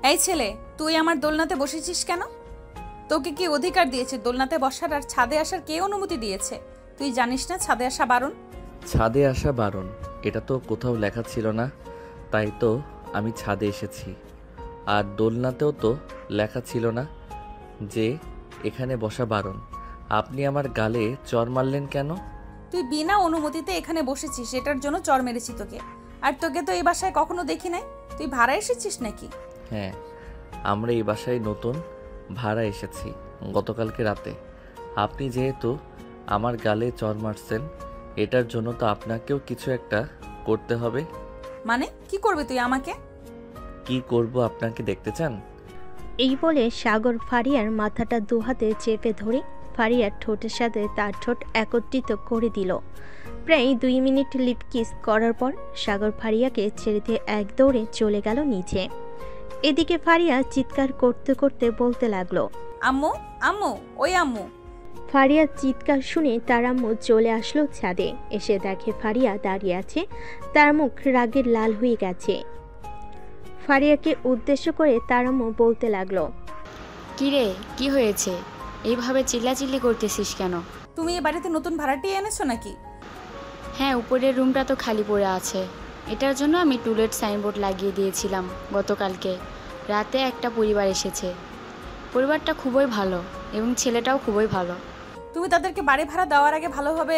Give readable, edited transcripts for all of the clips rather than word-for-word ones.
এই ছেলে, তুই আমার দোলনাতে বসেছিস কেন? তোকে কি অধিকার দিয়েছে দোলনাতে বসার আর ছাদে আসার? কে অনুমতি দিয়েছে? তুই জানিস না ছাদে আসা বারণ? ছাদে আসা বারণ এটা তো কোথাও লেখা ছিল না, তাই তো আমি ছাদে এসেছি। আর দোলনাতেও তো লেখা ছিল না যে এখানে বসা বারণ। আপনি আমার গালে চড় মারলেন কেন? তুই বিনা অনুমতিতে এখানে বসেছিস, এটার জন্য চড় মেরেছি তোকে। আর তোকে তো এই বাসায় কখনো দেখি নাই। তুই ভাড়া এসেছিস নাকি? হ্যাঁ, আমরা এই বাসায় নতুন ভাড়া এসেছি গতকালকে রাতে। আপনি যেহেতু আমার গালে চড় মারছেন, এটার জন্য তো আপনাকেও কিছু একটা করতে হবে। মানে কি করবে তুই আমাকে? কি করব আপনাকে দেখতে চান? এই বলে সাগর ফারিয়ার মাথাটা দুহাতে চেপে ধরে ফারিয়ার ঠোঁটের সাথে তার ঠোঁট একত্রিত করে দিল। প্রায় 2 মিনিট লিপ কিস করার পর সাগর ফারিয়াকে ছেড়ে দিয়ে এক দৌড়ে চলে গেল নিচে। এদিকে ফারিয়া চিৎকার করতে করতে বলতে লাগলো, আম্মু, আম্মু, ওই আম্মু। ফারিয়ার চিৎকার শুনে তার আম্মু চলে আসলো ছাদে। এসে দেখে ফারিয়া দাঁড়িয়ে আছে, তার মুখ রাগে লাল হয়ে গেছে। ফারিয়াকে উদ্দেশ্য করে তার আম্মু বলতে লাগলো, কিরে, কি হয়েছে? এইভাবে চিল্লাচিল্লি করতেছিস কেন? তুমি এই বাড়িতে নতুন ভাড়াটিয়া এনেছো নাকি? হ্যাঁ, উপরের রুমটা তো খালি পড়ে আছে। এটার জন্য আমি টুলেট সাইনবোর্ড লাগিয়ে দিয়েছিলাম গতকালকে রাতে। একটা পরিবার এসেছে, পরিবারটা খুবই ভালো এবং ছেলেটাও খুবই ভালো। তুমি তাদেরকে বাড়ি ভাড়া দেওয়ার আগে ভালোভাবে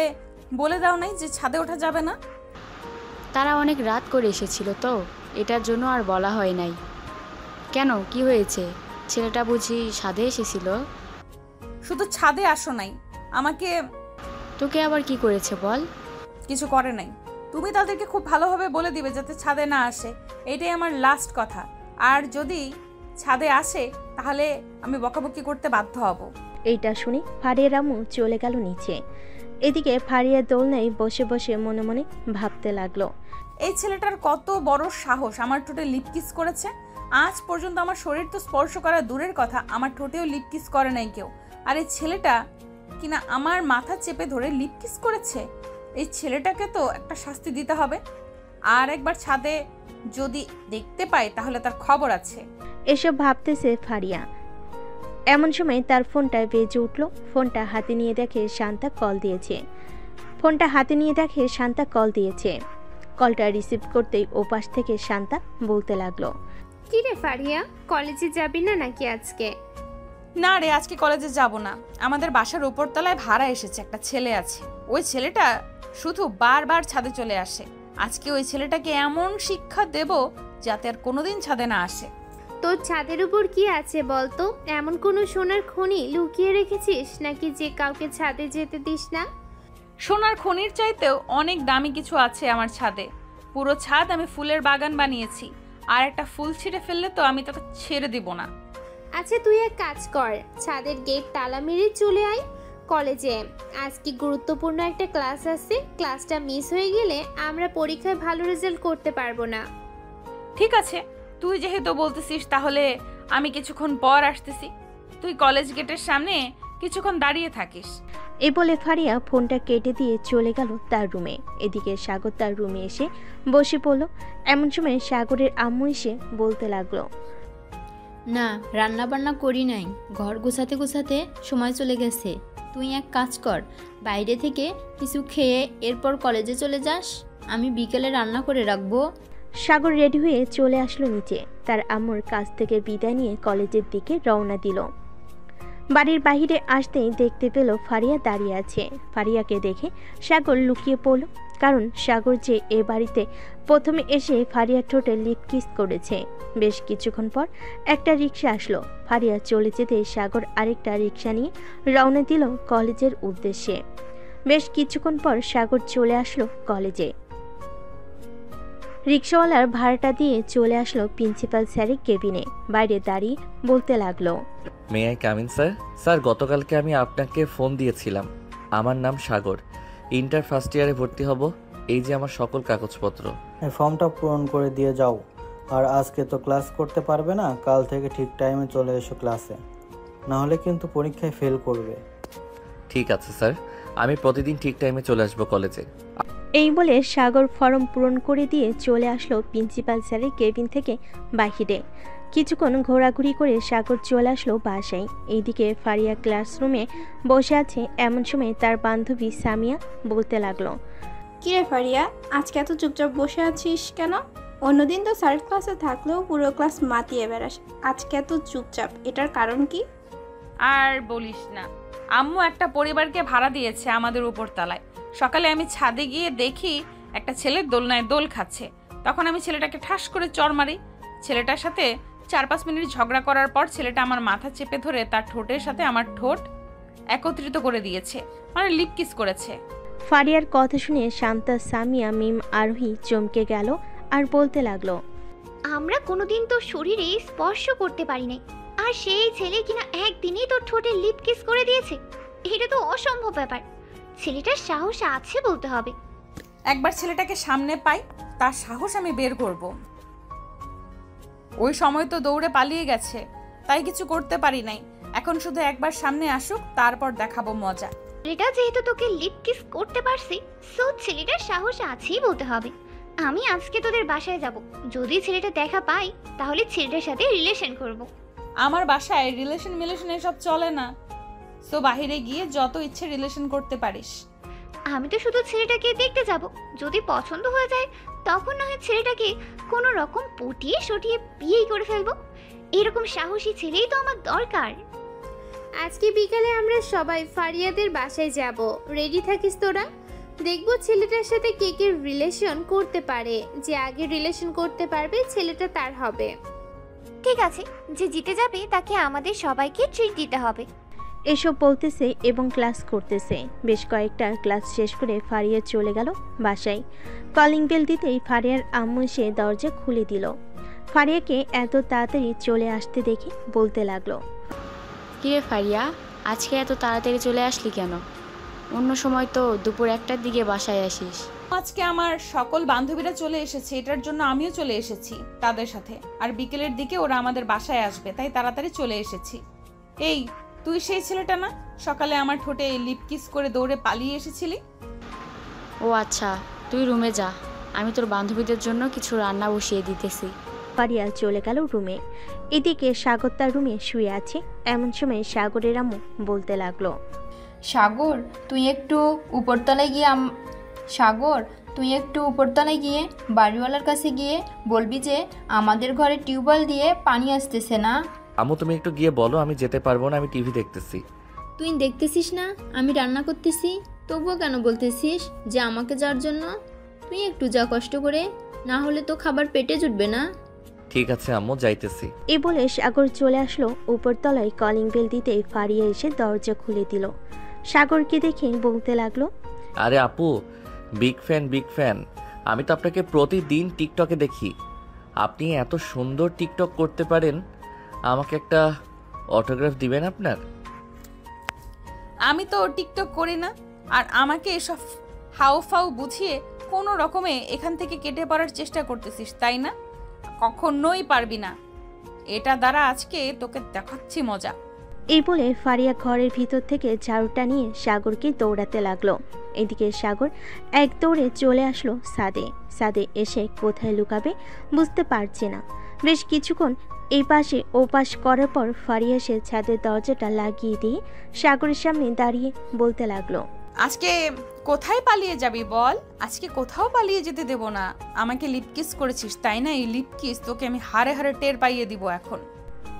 বলে দাও নাই যে ছাদে ওঠা যাবে না? তারা অনেক রাত করে এসেছিল তো, এটার জন্য আর বলা হয় নাই। কেন, কি হয়েছে? ছেলেটা বুঝি ছাদে এসেছিল? শুধু ছাদে আসো নাই, আমাকে। তোকে আবার কি করেছে বল? কিছু করে নাই। তুমি তাদেরকে খুব ভালোভাবে বলে দিবে যাতে ছাদে না আসে, এটাই আমার লাস্ট কথা। আর যদি ছাদে আসে তাহলে আমি বকাবকি করতে বাধ্য হব। এইটা শুনে ফারিয়ার আম্মু চলে গেল নিচে। এদিকে ফারিয়া দোলনায় বসে বসে মনে মনে ভাবতে লাগলো, এই ছেলেটার কত বড় সাহস আমার ঠোঁটে লিপ কিস করেছে। আজ পর্যন্ত আমার শরীর তো স্পর্শ করা দূরের কথা, আমার ঠোঁটেও লিপ কিস করে নাই কেউ। আর এই ছেলেটা কিনা আমার মাথা চেপে ধরে লিপ কিস করেছে। এই ছেলেটাকে তো একটা শাস্তি দিতে হবে। আর একবার ছাদে যদি দেখতে পাই তাহলে তার খবর আছে। এসব ভাবতেছে ফারিয়া। এমন সময় তার ফোনটা বেজে উঠল। ফোনটা হাতে নিয়ে দেখে শান্তা কল দিয়েছে। কলটা রিসিভ করতেই ওপাশ থেকে শান্তা বলতে লাগলো, কি রে ফারিয়া, কলেজে যাবি না নাকি আজকে? না রে, আজকে কলেজে যাব না। আমাদের বাসার উপরতলায় ভাড়া এসেছে, একটা ছেলে আছে। ওই ছেলেটা শুধু বারবার ছাদে চলে আসে। আজকে ওই ছেলেটাকে এমন শিক্ষা দেব যাতে আর কোনোদিন ছাদে না আসে। তোর ছাদের উপর কি আছে বলতো? এমন কোনো সোনার খনি লুকিয়ে রেখেছিস নাকি যে কাউকে ছাদে যেতে দিস না? সোনার খনির চাইতেও অনেক দামি কিছু আছে আমার ছাদে। পুরো ছাদ আমি ফুলের বাগান বানিয়েছি। আর একটা ফুল ছিঁড়ে ফেললে তো আমি তোকে ছেড়ে দিব না। আচ্ছা, তুই এক কাজ কর, ছাদের গেট তালা মেরে চলে আয় কলেজে। আজকে গুরুত্বপূর্ণ একটা ক্লাস আছে, ক্লাসটা মিস হয়ে গেলে আমরা পরীক্ষায় ভালো রেজাল্ট করতে পারবো না। ঠিক আছে, তুই যেহেতু বলতেছিস তাহলে আমি কিছুক্ষণ পর আসতেছি। তুই কলেজ গেটের সামনে কিছুক্ষণ দাঁড়িয়ে থাকিস। এই বলে ফারিয়া ফোনটা কেটে দিয়ে চলে গেল তার রুমে। এদিকে সাগর তার রুমে এসে বসে পড়ল। এমন সময় সাগরের আম্মু এসে বলতে লাগলো, না, রান্না বান্না করি নাই, ঘর গোছাতে গোছাতে সময় চলে গেছে। তুই এক কাজ কর, বাইরে থেকে কিছু খেয়ে এরপর কলেজে চলে যাস, আমি বিকেলে রান্না করে রাখবো। সাগর রেডি হয়ে চলে আসলো নিচে। তার আম্মুর কাছ থেকে বিদায় নিয়ে কলেজের দিকে রওনা দিল। বাড়ির বাহিরে আসতেই দেখতে পেল ফারিয়া দাঁড়িয়ে আছে। ফারিয়াকে দেখে সাগর লুকিয়ে পড়ল, কারণ সাগর যে এ বাড়িতে প্রথমে এসে ফারিয়ার ঠোঁটে লিপ কিস করেছে। বেশ কিছুক্ষণ পর একটা রিক্সা আসলো। ফারিয়া চলে যেতে সাগর আরেকটা রিক্সা নিয়ে রওনা দিল কলেজের উদ্দেশ্যে। বেশ কিছুক্ষণ পর সাগর চলে আসলো কলেজে। রিক্সাওয়ালার ভাড়াটা দিয়ে চলে আসলো প্রিন্সিপাল স্যারের কেবিনে। বাইরে দাঁড়িয়ে বলতে লাগলো, may I come in sir? Sir, গতকালকে আমি আপনাকে ফোন দিয়েছিলাম। আমার নাম সাগর, ইন্টার ফার্স্ট ইয়ারে ভর্তি হব। এই যে আমার সকল কাগজপত্র। ফর্মটা পূরণ করে দিয়ে যাও। আর আজকে তো ক্লাস করতে পারবে না, কাল থেকে ঠিক টাইমে চলে এসো ক্লাসে, নাহলে কিন্তু পরীক্ষায় ফেল করবে। ঠিক আছে স্যার, আমি প্রতিদিন ঠিক টাইমে চলে আসবো কলেজে। এই বলে সাগর ফর্ম পূরণ করে দিয়ে চলে আসলো প্রিন্সিপাল স্যারের কেবিন থেকে বাহিরে। কিছুক্ষণ ঘোরাঘুরি করে সাগর চলে আসলো বাসায়। এইদিকে ফারিয়া ক্লাসরুমে বসে আছে। এমন সময় তার বান্ধবী সামিয়া বলতে লাগলো, কিরে ফারিয়া, আজকে এত চুপচাপ বসে আছিস কেন? অন্যদিন তো স্যার ক্লাসে থাকলেও পুরো ক্লাস মাতিয়ে বেড়াস, আজকে এত চুপচাপ, এটার কারণ কি? আর বলিস না, আম্মু একটা পরিবারকে ভাড়া দিয়েছে আমাদের উপরতলায়। সকালে আমি ছাদে গিয়ে দেখি একটা ছেলে দোলনায় দোল খাচ্ছে। তখন আমি ছেলেটাকে ঠাস করে চড় মারি। ছেলেটার সাথে 4-5 মিনিট ঝগড়া করার পর ছেলেটা আমার মাথা চেপে ধরে তার ঠোঁটের সাথে আমার ঠোঁট একত্রিত করে দিয়েছে, মানে লিপ কিস করেছে। ফারিয়ার কথা শুনে শান্তা, সামিয়া, মিম, আরোহী চমকে গেল আর বলতে লাগলো, আমরা কোনোদিন তো শরীরে স্পর্শ করতে পারি নাই, আর সেই ছেলে কিনা একদিনেই তোর ঠোঁটে লিপ কিস করে দিয়েছে। এটা তো অসম্ভব ব্যাপার। ছেলেটার সাহস আছে বলতে হবে। একবার ছেলেটাকে সামনে পাই, তার সাহস আমি বের করব। ওই সময় তো দৌড়ে পালিয়ে গেছে, তাই কিছু করতে পারি নাই। এখন শুধু একবার সামনে আসুক, তারপর দেখাবো মজা। ছেলেটা যেহেতু তোকে লিপ কিস করতে পারছে, সো ছেলেটার সাহস আছেই বলতে হবে। আমি আজকে তোদের বাসায় যাব। যদি ছেলেটা দেখা পাই তাহলে ছেলেটার সাথে রিলেশন করব। আমার বাসায় রিলেশন এসব চলে না। সো বাহিরে গিয়ে যত ইচ্ছে রিলেশন করতে পারিস। আমি তো শুধু ছেলেটাকে দেখতে যাব। যদি পছন্দ হয়ে যায় তখন না হয় ছেলেটাকে কোনো রকম পটিয়ে সটিয়ে বিয়েই করে ফেলবো। এরকম সাহসী ছেলেই তো আমার দরকার। আজকে বিকালে আমরা সবাই ফারিয়াদের বাসায় যাব। রেডি থাকিস তোরা? দেখবো ছেলেটার সাথে কে কে রিলেশন করতে পারে। যে আগে রিলেশন করতে পারবে ছেলেটা তার হবে। ঠিক আছে, যে জিতে যাবে তাকে আমাদের সবাইকে ট্রিট দিতে হবে। এসব বলতেছে এবং ক্লাস করতেছে। বেশ কয়েকটা ক্লাস শেষ করে ফারিয়া চলে গেল বাসায়। কলিং বেল দিতেই ফারিয়ার আম্মু এসে দরজা খুলে দিল। ফারিয়াকে এত তাড়াতাড়ি চলে আসতে দেখে বলতে লাগলো, কিরে ফারিয়া, আজকে এত তাড়াতাড়ি চলে আসলি কেন? অন্য সময় তো দুপুর 1টার দিকে বাসায় আসিস। আজকে আমার সকল বান্ধবীরা চলে এসেছে, এটার জন্য আমিও চলে এসেছি তাদের সাথে। আর বিকেলের দিকে ওরা আমাদের বাসায় আসবে, তাই তাড়াতাড়ি চলে এসেছি। এই, তুই সেই ছেলেটা না সকালে আমার ঠোঁটে লিপ কিস করে দৌড়ে পালিয়ে এসেছিলি? ও আচ্ছা, তুই রুমে যা, আমি তোর বান্ধবীদের জন্য কিছু রান্না বসিয়ে দিতেছি। ফারিয়া চলে গেল রুমে। এদিকে সাগর তার রুমে শুয়ে আছে। এমন সময় সাগরের আম্মু বলতে লাগলো, সাগর তুই একটু উপরতলায় গিয়ে বাড়িওয়ালার কাছে গিয়ে বলবি যে আমাদের ঘরে টিউবওয়েল দিয়ে পানি আসতেছে না। আম্মু তুমি একটু গিয়ে বলো, আমি যেতে পারবো না, আমি টিভি দেখতেছি। তুই দেখতেছিস না আমি রান্না করতেছি, তবুও কেন বলতেছিস যে আমাকে যাওয়ার জন্য? তুই একটু যা কষ্ট করে, না হলে তো খাবার পেটে জুটবে না। ঠিক আছে আম্মু, যাইতেছি। এ বলে সাগর চলে আসলো উপরতলায়। কলিং বেল দিতেই ফারিয়া এসে দরজা খুলে দিল। সাগরকে দেখে বলতে লাগলো, আরে আপু, বিগ ফ্যান। আমি তো আপনাকে প্রতিদিন টিকটকে দেখি। আপনি এত সুন্দর টিকটক করতে পারেন, আমাকে একটা অটোগ্রাফ দিবেন আপনার? আমি তো টিকটক করি না, আর আমাকে এসব হাউফাউ বুঝিয়ে কোনো রকমে এখান থেকে কেটে পড়ার চেষ্টা করতেছিস, তাই না? কখনোই পারবি না। এটা দ্বারা আজকে তোকে দেখাচ্ছি মজা। এই বলে ফারিয়া ঘরের ভিতর থেকে ঝাড়ুটা নিয়ে সাগরকে দৌড়াতে লাগলো। এদিকে সাগর এক দৌড়ে চলে আসলো ছাদে এসে কোথায় লুকাবে বুঝতে পারছে না। বেশ কিছুক্ষণ এই পাশে ও পাশ করার পর ফারিয়া এসে ছাদের দরজাটা লাগিয়ে দিয়ে সাগরের সামনে দাঁড়িয়ে বলতে লাগলো, আজকে কোথায় পালিয়ে যাবি বল? আজকে কোথাও পালিয়ে যেতে দেব না। আমাকে লিপ কিস করেছিস, তাই না? এই লিপ কিস তোকে আমি হাড়ে হাড়ে টের পাইয়ে দিব এখন।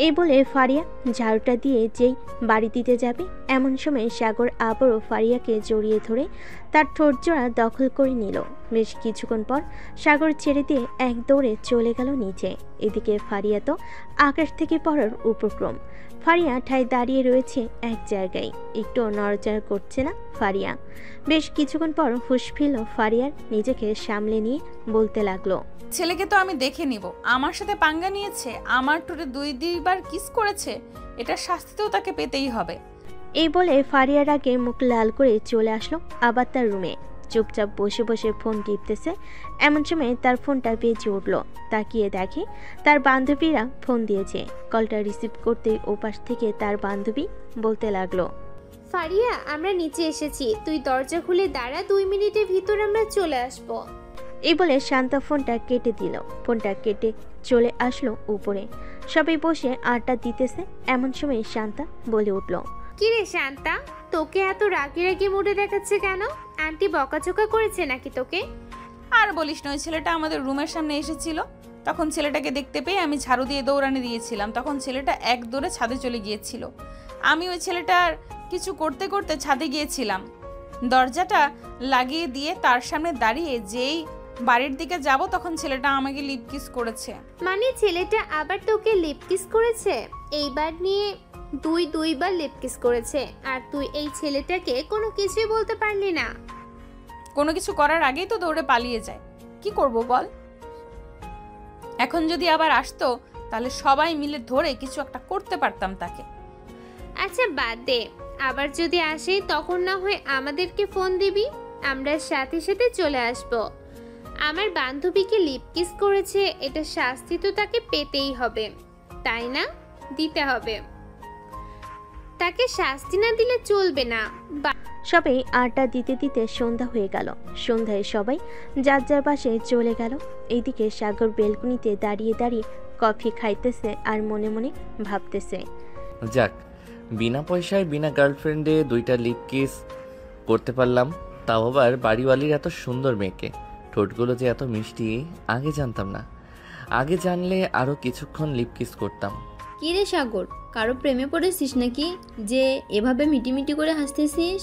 এই বলে ফারিয়া ঝাড়ুটা দিয়ে যেই বাড়ি দিতে যাবে, এমন সময় সাগর আবারও ফারিয়াকে জড়িয়ে ধরে তার ঠোঁটজোড়া দখল করে নিল। বেশ কিছুক্ষণ পর সাগর ছেড়ে দিয়ে এক দৌড়ে চলে গেল নিচে। এদিকে ফারিয়া তো আকাশ থেকে পড়ার উপক্রম। ফারিয়া ঠায় দাঁড়িয়ে রয়েছে এক জায়গায়, একটু নড়াচড়া করছে না ফারিয়া। বেশ কিছুক্ষণ পর হুঁশ ফিরল ফারিয়ার, নিজেকে সামলে নিয়ে বলতে লাগলো, ছেলেকে তো আমি দেখে নিব। আমার সাথে পাঙ্গা নিয়েছে, আমার ঠোঁটে 2-2বার কিস করেছে, এটার শাস্তি তো তাকে পেতেই হবে। এই বলে ফারিয়ার আগে মুখ লাল করে চলে আসলো আবার তার রুমে। চুপচাপ বসে বসে ফোন টিপতেছে। এমন সময় তার ফোনটা বেজে উঠল। তাকিয়ে দেখে তার বান্ধবীরা ফোন দিয়েছে। কলটা রিসিভ করতেই ওপাশ থেকে তার বান্ধবী বলতে লাগলো, ফারিয়া, আমরা নিচে এসেছি, তুই দরজা খুলে দাঁড়া, 2 মিনিটের ভিতর আমরা চলে আসবো। এই বলে শান্তা ফোনটা কেটে দিল। ফোনটা কেটে চলে আসলো উপরে। সবাই বসে আড্ডা দিতেছে। এমন সময় শান্তা বলে উঠল, কি রে শান্তা, তোকে এত রাগি রাগি মুডে দেখাচ্ছে কেন? আন্টি বকাঝকা করেছে নাকি তোকে? আর বলিস না, ওই ছেলেটা আমাদের রুমের সামনে এসেছিল। তখন ছেলেটাকে দেখতে পেয়ে আমি ঝাড়ু দিয়ে দৌড়ানি দিয়েছিলাম। তখন ছেলেটা এক দৌড়ে ছাদে চলে গিয়েছিল। আমি ওই ছেলেটার কিছু করতে করতে ছাদে গিয়েছিলাম, দরজাটা লাগিয়ে দিয়ে তার সামনে দাঁড়িয়ে যেই বাড়ির দিকে যাব তখন ছেলেটা আমাকে লিপ কিস করেছে। মানে ছেলেটা আবার তোকে লিপ কিস করেছে? এইবার নিয়ে দুইবার লিপ কিস করেছে, আর তুই এই ছেলেটাকে কোনো কিছুই বলতে পারলি না? কোনো কিছু করার আগেই তো দৌড়ে পালিয়ে যায়, কি করব বল? এখন যদি আবার আসতো তাহলে সবাই মিলে ধরে কিছু একটা করতে পারতাম তাকে। আচ্ছা বাদ দে, আবার যদি আসে তখন না হয় আমাদেরকে ফোন দিবি, আমরা সাথে সাথে চলে আসব। আমার বান্ধবীকে লিপ কিস করেছে, এটা শাস্তি তো তাকে পেতেই হবে, তাই না? দিতে হবে, তাকে শাস্তি না দিলে চলবে না। সবাই আড্ডা দিতে দিতে সন্ধ্যা হয়ে গেল। সন্ধ্যায় সবাই যার যার বাসায় চলে গেল। এইদিকে সাগর বেলকুনিতে দাঁড়িয়ে দাঁড়িয়ে কফি খাইতেছে আর মনে মনে ভাবতেছে, যাক, বিনা পয়সায় বিনা গার্লফ্রেন্ডে 2টা লিপ কিস করতে পারলাম, তাও আবার বাড়িওয়ালির এত সুন্দর মেয়েকে। ঠোঁটগুলো যে এত মিষ্টি আগে জানতাম না। আগে জানলে আরও কিছুক্ষণ লিপ কিস করতাম। কি রে সাগর, কারো প্রেমে পড়েছিস নাকি যে এভাবে মিটিমিটি করে হাসতেছিস?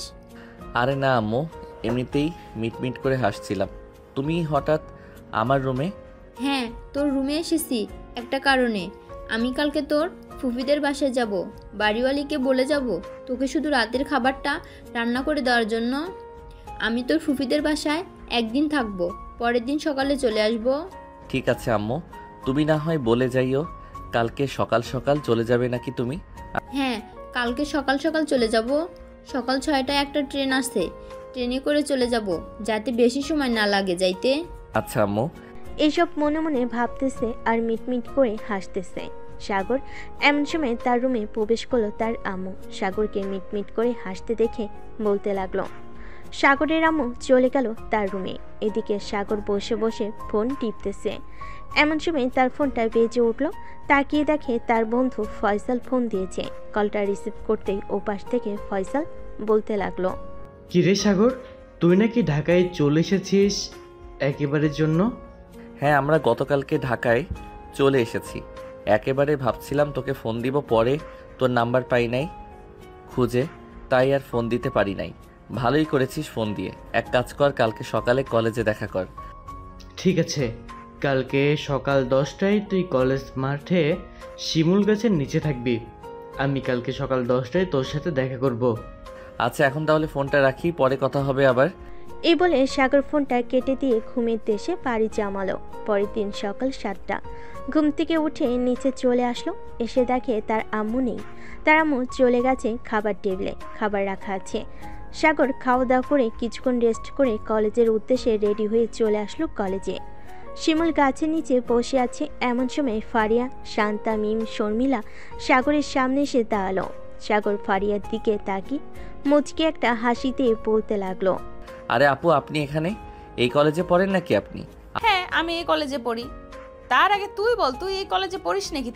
আরে না আম্মু, এমনিতেই মিটমিট করে হাসছিলাম। তুমি হঠাৎ আমার রুমে? হ্যাঁ, তোর রুমে এসেছি একটা কারণে। আমি কালকে তোর ফুফিদের বাসায় যাব, বাড়িওয়ালিকে বলে যাব তোকে শুধু রাতের খাবারটা রান্না করে দেওয়ার জন্য। আমি তোর ফুফিদের বাসায় একদিন থাকবো, পরের দিন সকালে চলে আসবো। ঠিক আছে আম্মু, তুমি না হয় বলে যাইও। কালকে সকাল সকাল চলে যাবে নাকি তুমি? হ্যাঁ, কালকে সকাল সকাল চলে যাব। সকাল 6টায় একটা ট্রেন আসে, ট্রেনে করে চলে যাব, যাতে বেশি সময় না লাগে যাইতে। আচ্ছা আম্মু। এইসব মনে মনে ভাবতেছে আর মিটমিট করে হাসতেছে। সাগর এমন সময় তার রুমে প্রবেশ করলো তার আম্মু। সাগরকে মিটমিট করে হাসতে দেখে বলতে লাগলো। সাগরের আম্মু চলে গেল তার রুমে। এদিকে সাগর বসে বসে ফোন টিপতেছে। এমন সময় তার ফোনটা বেজে উঠলো। তাকিয়ে দেখে তার বন্ধু ফয়সাল ফোন দিয়েছে। কলটা রিসিভ করতেই ওপাশ থেকে ফয়সাল বলতে লাগলো, কি রে সাগর, তুই নাকি ঢাকায় চলে এসেছিস একেবারের জন্য? হ্যাঁ, আমরা গতকালকে ঢাকায় চলে এসেছি। একেবারে ভাবছিলাম তোকে ফোন দিব, পরে তোর নাম্বার পাই নাই খুঁজে, তাই আর ফোন দিতে পারি নাই। ভালোই করেছিস ফোন দিয়ে। এক কাজ কর, কালকে সকালে কলেজে দেখা কর। ঠিক আছে, কালকে সকাল 10টায় তুই কলেজ মাঠে শিমুল গাছের নিচে থাকবি। আমি কালকে সকাল 10টায় তোর সাথে দেখা করব। আচ্ছা, এখন তাহলে ফোনটা রাখি, পরে কথা হবে আবার। এই বলে সাগর ফোনটা কেটে দিয়ে ঘুমের দেশে পাড়ি জমালো। পরের দিন সকাল 7টা। ঘুম থেকে উঠে নিচে চলে আসলো। এসে দেখে তার আম্মু নেই। তার আম্মু চলে গেছে খাবার টেবিলে, খাবার রাখা আছে। সাগর খাওয়া দাওয়া করে কিছুক্ষণ রেস্ট করে কলেজের উদ্দেশ্যে রেডি হয়ে চলে আসলো কলেজে। শিমুল গাছের নিচে বসে আছে। এমন সময় ফারিয়া, শান্তা, মিম, শর্মিলা সাগরের সামনে এসে দাঁড়ালো। সাগর ফারিয়ার দিকে তাকিয়ে মুচকি একটা হাসি দিয়ে বলতে লাগলো, আরে আপু, আপনি এখানে? এই কলেজে পড়েন নাকি আপনি? হ্যাঁ, আমি এই কলেজে পড়ি। তার আগে তুই বল, তুই এই কলেজে পড়িস নাকি?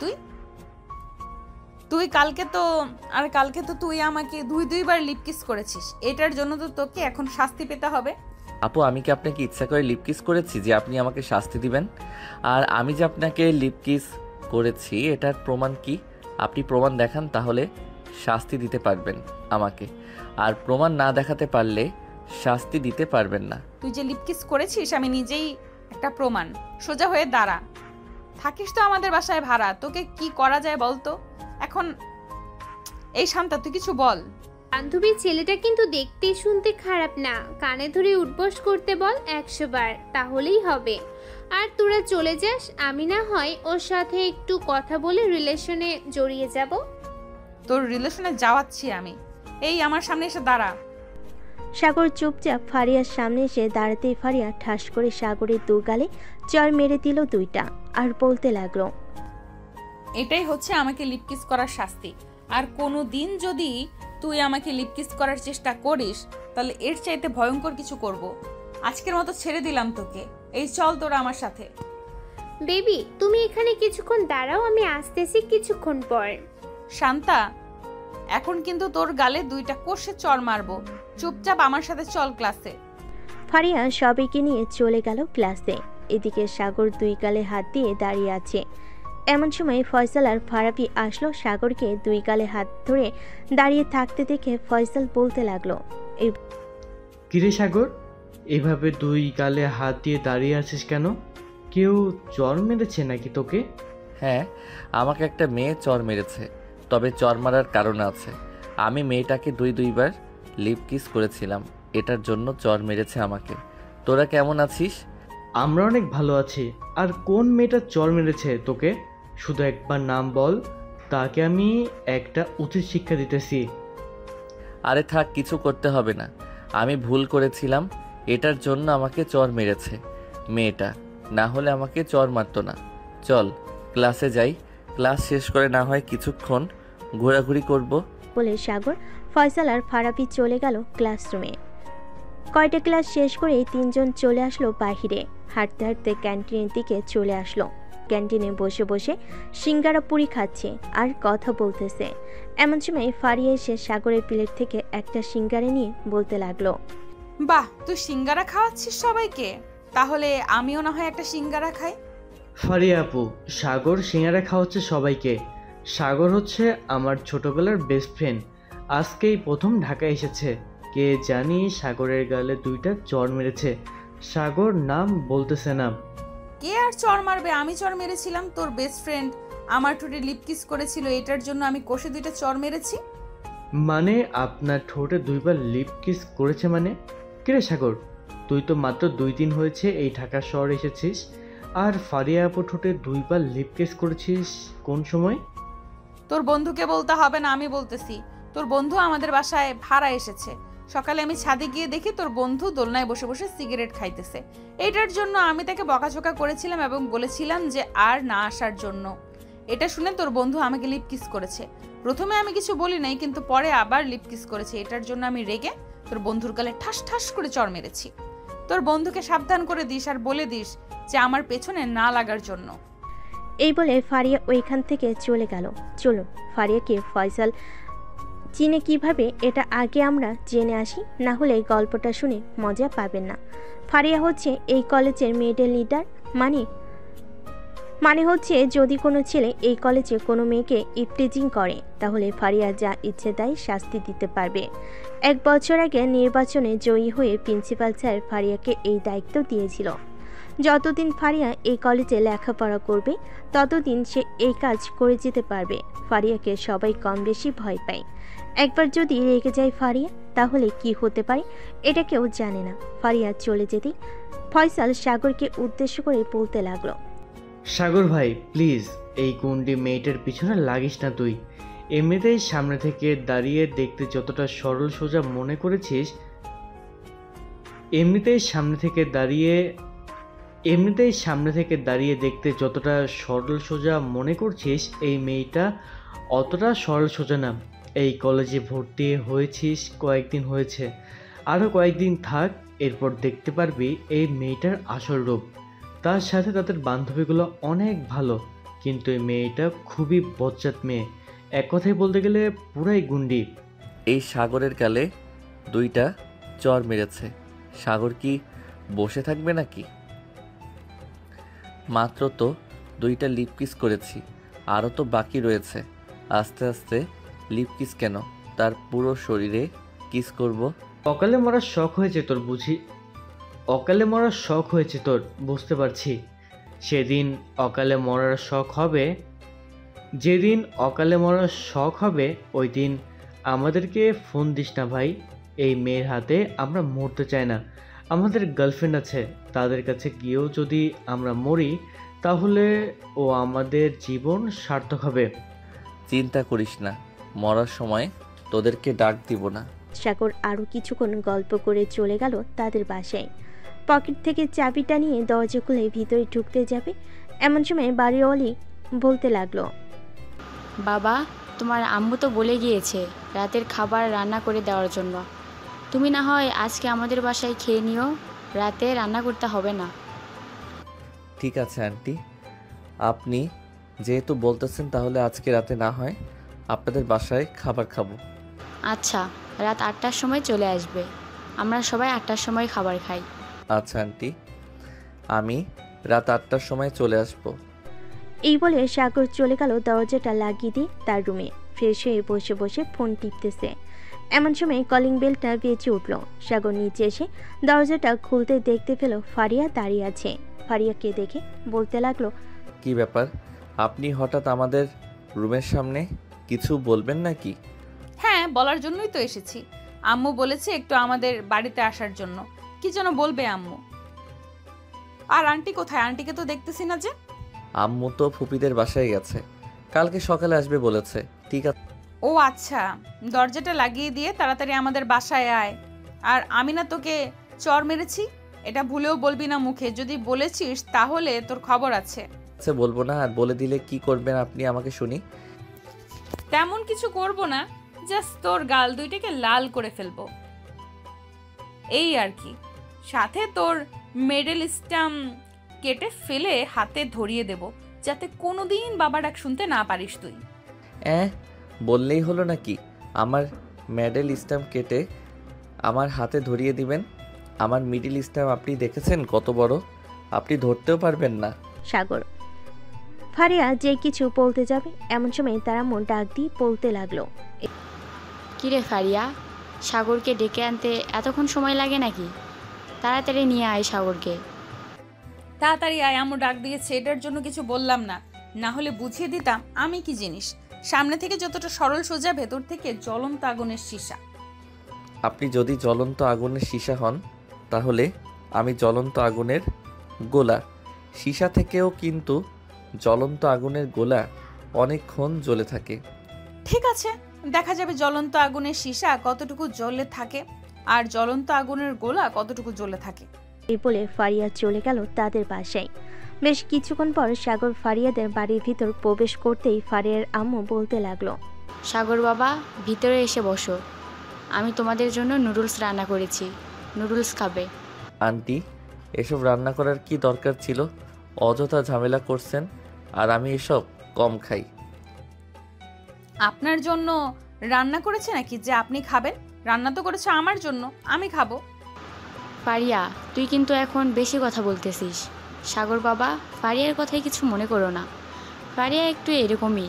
তুই কালকে তো তুই আমাকে দুইবার লিপ কিস করেছিস। এটার জন্য তো তোকে এখন শাস্তি পেতে হবে। আপু, আমি কি আপনাকে ইচ্ছা করে লিপ কিস করেছি যে আপনি আমাকে শাস্তি দিবেন? আর আমি যে আপনাকে লিপ কিস করেছি এটার প্রমাণ কি? আপনি প্রমাণ দেখান, তাহলে শাস্তি দিতে পারবেন আমাকে। আর প্রমাণ না দেখাতে পারলে শাস্তি দিতে পারবেন না। তুই যে লিপ কিস করেছিস আমি নিজেই একটা প্রমাণ। সোজা হয়ে দাঁড়া। থাকিস তো আমাদের বাসায় ভাড়া, তোকে কি করা যায় বলতো এখন? এই শান্তা, তুই কিছু বল। বান্ধবীর ছেলেটা কিন্তু দেখতে শুনতে খারাপ না, কানে ধরে উঠবস করতে বল 100 বার, তাহলেই হবে। আর তোরা চলে যাস, আমি না হয় ওর সাথে একটু কথা বলে রিলেশনে জড়িয়ে যাব। তোর রিলেশনে যাওয়াচ্ছি আমি। এই আমার সামনে এসে দাঁড়া। সাগর চুপচাপ ফারিয়ার সামনে এসে দাঁড়াতেই ফারিয়া ঠাস করে সাগরের দু গালে চর মেরে দিল 2টা আর বলতে লাগলো, এটাই হচ্ছে আমাকে লিপ কিস করার শাস্তি। আর কোনো দিন যদি তুই আমাকে লিপ কিস করার চেষ্টা করিস তাহলে এর চাইতে ভয়ঙ্কর কিছু করব। আজকের মতো ছেড়ে দিলাম তোকে। এই চল তোরা আমার সাথে। বেবি তুমি এখানে কিছুক্ষণ দাঁড়াও, আমি আসতেছি কিছুক্ষণ পর। শান্তা, এখন কিন্তু তোর গালে 2টা কষে চর মারবো। চুপচাপ আমার সাথে চল ক্লাসে। ফারিয়া সবাইকে নিয়ে চলে গেল ক্লাসে। এদিকে সাগর 2 গালে হাত দিয়ে দাঁড়িয়ে আছে। এমন সময় ফয়সাল আর ফারাবি আসলো। সাগরকে 2 গালে হাত ধরে দাঁড়িয়ে থাকতে দেখে ফয়সাল বলতে লাগলো, কিরে সাগর, এভাবে 2 গালে হাত দিয়ে দাঁড়িয়ে আছিস কেন? কেউ চর মেরেছে নাকি তোকে? হ্যাঁ, আমাকে একটা মেয়ে চর মেরেছে। তবে চর মারার কারণ আছে। আমি মেয়েটাকে 2বার লিপ কিস করেছিলাম, এটার জন্য চর মেরেছে আমাকে। তোরা কেমন আছিস? আমরা অনেক ভালো আছি। আর কোন মেয়েটা চর মেরেছে তোকে? শুধু একবার নাম বল, তাকে আমি একটা উচিত শিক্ষা দিতেছি। আরে থাক, কিছু করতে হবে না। আমি ভুল করেছিলাম, এটার জন্য আমাকে চর মেরেছে মেয়েটা, না হলে আমাকে চর মারতো না। চল ক্লাসে যাই, ক্লাস শেষ করে না হয় কিছুক্ষণ ঘোরাঘুরি করব। বলে সাগর, ফয়সাল আর ফারাবি চলে গেল ক্লাসরুমে। কয়টা ক্লাস শেষ করে 3 জন চলে আসলো বাহিরে। হাঁটতে হাঁটতে ক্যান্টিনের দিকে চলে আসলো। ক্যান্টিনে বসে বসে সিঙ্গারা পুরি খাচ্ছে আর কথা বলতেছে। এমন সময় ফারিয়া এসে সাগরের প্লেট থেকে একটা সিঙ্গারা নিয়ে বলতে লাগলো, বাহ, তুই সিঙ্গারা খাওয়াচ্ছিস সবাইকে? তাহলে আমিও না হয় একটা সিঙ্গারা খাই। ফারিয়া আপু, সাগর সিঙ্গারা খাওয়াচ্ছে সবাইকে। সাগর হচ্ছে আমার ছোটবেলার বেস্ট ফ্রেন্ড। আজকেই প্রথম ঢাকায় এসেছে। কে জানি সাগরের গালে 2টা চর মেরেছে। সাগর নাম বলতেছে না। কে আর চর মারবে? আমি চর মেরেছিলাম। তোর বেস্ট ফ্রেন্ড আমার ঠোঁটে লিপ কিস করেছিল, এটার জন্য আমি কষে 2টা চর মেরেছি। মানে আপনার ঠোঁটে 2বার লিপ কিস করেছে মানে? কিরে সাগর, তুই তো মাত্র 2 দিন হয়েছে এই ঢাকা শহর এসেছিস, আর ফারিয়া আপু ঠোঁটে 2বার লিপ কিস করেছিস কোন সময়? তোর বন্ধুকে বলতে হবে না, আমি বলতেছি। তোর বন্ধু আমাদের বাসায় ভাড়া এসেছে। সকালে আমি ছাদে গিয়ে দেখি তোর বন্ধু দোলনায় বসে বসে সিগারেট খাইতেছে। এটার জন্য আমি তাকে বকাঝকা করেছিলাম এবং বলেছিলাম যে আর না আসার জন্য। এটা শুনে তোর বন্ধু আমাকে লিপ কিস করেছে। প্রথমে আমি কিছু বলি নাই, কিন্তু পরে আবার লিপ কিস করেছে। এটার জন্য আমি রেগে তোর বন্ধুর গালে ঠাস ঠাস করে চড় মেরেছি। তোর বন্ধুকে সাবধান করে দিস আর বলে দিস যে আমার পেছনে না লাগার জন্য। এই বলে ফারিয়া ওইখান থেকে চলে গেল। চলো ফারিয়াকে ফয়সাল চিনে কিভাবে এটা আগে আমরা জেনে আসি, না হলে গল্পটা শুনে মজা পাবেন না। ফারিয়া হচ্ছে এই কলেজের মেয়েদের লিডার। মানে হচ্ছে যদি কোনো ছেলে এই কলেজে কোনো মেয়েকে ইফটিজিং করে তাহলে ফারিয়া যা ইচ্ছে তাই শাস্তি দিতে পারবে। 1 বছর আগে নির্বাচনে জয়ী হয়ে প্রিন্সিপাল স্যার ফারিয়াকে এই দায়িত্ব দিয়েছিল। যতদিন ফারিয়া এই কলেজে লেখাপড়া করবে ততদিন সে এই কাজ করে যেতে পারবে। ফারিয়াকে সবাই কম বেশি ভয় পায়। একবার যদি রেগে যায় ফারিয়া তাহলে কি হতে পারে এটা কেউ জানে না। ফারিয়া চলে যেতেই ফয়সাল সাগরকে উদ্দেশ্য করে বলতে লাগলো, সাগর ভাই প্লিজ, এই গুন্ডি মেয়েটার পিছনে লাগিস না তুই। এমনিতেই সামনে থেকে দাঁড়িয়ে দেখতে যতটা সরল সোজা মনে করেছিস, এমনিতেই সামনে থেকে দাঁড়িয়ে দেখতে যতটা সরল সোজা মনে করছিস, এই মেয়েটা অতটা সরল সোজা না। এই কলেজে ভর্তি হয়েছিস কয়েকদিন হয়েছে, আরও কয়েকদিন থাক, এরপর দেখতে পারবি এই মেয়েটার আসল রূপ। তার সাথে তাদের বান্ধবীগুলো অনেক ভালো, কিন্তু এই মেয়েটা খুবই বজ্জাত মেয়ে। এক কথায় বলতে গেলে পুরাই গুন্ডি। এই সাগরের গালে 2টা চর মেরেছে। সাগর কি বসে থাকবে নাকি? মাত্র তো 2টা লিপ কিস করেছি, আরও তো বাকি রয়েছে। আস্তে আস্তে লিপ কিস কেন, তার পুরো শরীরে কিস করব। অকালে মরার শখ হয়েছে তোর বুঝি? অকালে মরার শখ হয়েছে তোর, বুঝতে পারছি। যেদিন অকালে মরার শখ হবে ওই দিন আমাদেরকে ফোন দিস না ভাই। এই মেয়ের হাতে আমরা মরতে চাই না। আমাদের গার্লফ্রেন্ড আছে, তাদের কাছে গিয়েও যদি আমরা মরি তাহলে ও আমাদের জীবন সার্থক হবে। চিন্তা করিস না, মরার সময় তোদেরকে ডাক দিব না। সাগর আরও কিছুক্ষণ গল্প করে চলে গেল তাদের বাসায়। পকেট থেকে চাবিটা নিয়ে দরজা খুলে ভিতরে ঢুকতে যাবে এমন সময় বাড়িওয়ালি বলতে লাগলো, বাবা, তোমার আম্মু তো বলে গিয়েছে রাতের খাবার রান্না করে দেওয়ার জন্য। তুমি না হয় আজকে আমাদের বাসায় খেয়ে নিও, রাতে রান্না করতে হবে না। ঠিক আছে আন্টি, আপনি যেহেতু বলতেছেন তাহলে আজকে রাতে না হয় আপনাদের বাসায় খাবার খাবো। আচ্ছা, রাত 8টার সময় চলে আসবে। আমরা সবাই 8টার সময় খাবার খাই। আচ্ছা আন্টি, আমি রাত 8টার সময় চলে আসবো। এই বলে সাগর চলে গেল দরজাটা লাগিয়ে দিয়ে তার রুমে। ফ্রেশ হয়ে বসে বসে ফোন টিপতেছে। এমন সময় কলিং বেলটা বেজে উঠল। সাগর নিচে এসে দরজাটা খুলতে দেখতে পেল ফারিয়া দাঁড়িয়ে আছে। ফারিয়াকে দেখে বলতে লাগলো, কি ব্যাপার, আপনি হঠাৎ আমাদের রুমের সামনে? কিছু বলবেন নাকি? হ্যাঁ, বলার জন্যই তো এসেছি। আম্মু বলেছে একটু আমাদের বাড়িতে আসার জন্য। কি যেন বলবে আম্মু। আর আন্টি কোথায়? আন্টিকে তো দেখতেছি না যে। আম্মু তো ফুপিদের বাসায় গেছে, কালকে সকালে আসবে বলেছে। ঠিক আছে। ও আচ্ছা, দরজাটা লাগিয়ে দিয়ে তাড়াতাড়ি আমাদের বাসায় আয়। আর আমি না তোকে চর মেরেছি, এটা ভুলেও বলবি না মুখে। যদি বলেছিস তাহলে তোর খবর আছে। আচ্ছা বলবো না, আর বলে দিলে কি করবেন আপনি আমাকে শুনি। তেমন কিছু করব না, জাস্ট তোর গাল দুইটাকে লাল করে ফেলবো, এই আর কি। সাথে তোর মেডেল স্ট্যাম্প কেটে ফেলে হাতে ধরিয়ে দেব, যাতে কোনোদিন বাবা ডাক শুনতে না পারিস তুই। বললেই হলো নাকি? আমার মেডেল স্ট্যাম্প কেটে আমার হাতে ধরিয়ে দিবেন? আমার মিডল স্ট্যাম্প আপনি দেখেছেন কত বড়? আপনি ধরতেও পারবেন না। সাগর। ফারিয়া যে কিছু বলতে যাবে এমন সময় তারা মন ডাক দিয়ে বলতে লাগলো, কিরে ফারিয়া, সাগরকে ডেকে আনতে এতক্ষণ সময় লাগে নাকি? তাড়াতাড়ি নিয়ে আয় সাগরকে। তাড়াতাড়ি আয়, আম্মু ডাক দিয়েছে। এটার জন্য কিছু বললাম না, না হলে বুঝিয়ে দিতাম আমি কি জিনিস। সামনে থেকে যতটা সরল সোজা, ভেতর থেকে জ্বলন্ত আগুনের সীসা। আপনি যদি জ্বলন্ত আগুনের সীসা হন তাহলে আমি জ্বলন্ত আগুনের গোলা। সীসা থেকেও কিন্তু জ্বলন্ত আগুনের গোলা অনেকক্ষণ জ্বলে থাকে। ঠিক আছে, দেখা যাবে জ্বলন্ত আগুনের সীসা কতটুকু জ্বলে থাকে আর জ্বলন্ত আগুনের গোলা কতটুকু জ্বলে থাকে। এই বলে ফারিয়া চলে গেল তাদের বাসায়। বেশ কিছুক্ষণ পর সাগর ফারিয়াদের বাড়ির ভিতর প্রবেশ করতেই ফারিয়ার আম্মু বলতে লাগলো, সাগর বাবা, ভিতরে এসে বসো। আমি তোমাদের জন্য নুডলস রান্না করেছি, নুডলস খাবে। আন্টি, এসব রান্না করার কি দরকার ছিল? অযথা ঝামেলা করছেন, আর আমি এসব কম খাই। আপনার জন্য রান্না করেছে নাকি যে আপনি খাবেন? রান্না তো করেছে আমার জন্য, আমি খাবো। ফারিয়া, তুই কিন্তু এখন বেশি কথা বলতেছিস। সাগর বাবা, ফারিয়ার কথায় কিছু মনে করো না। ফারিয়া একটু এরকমই।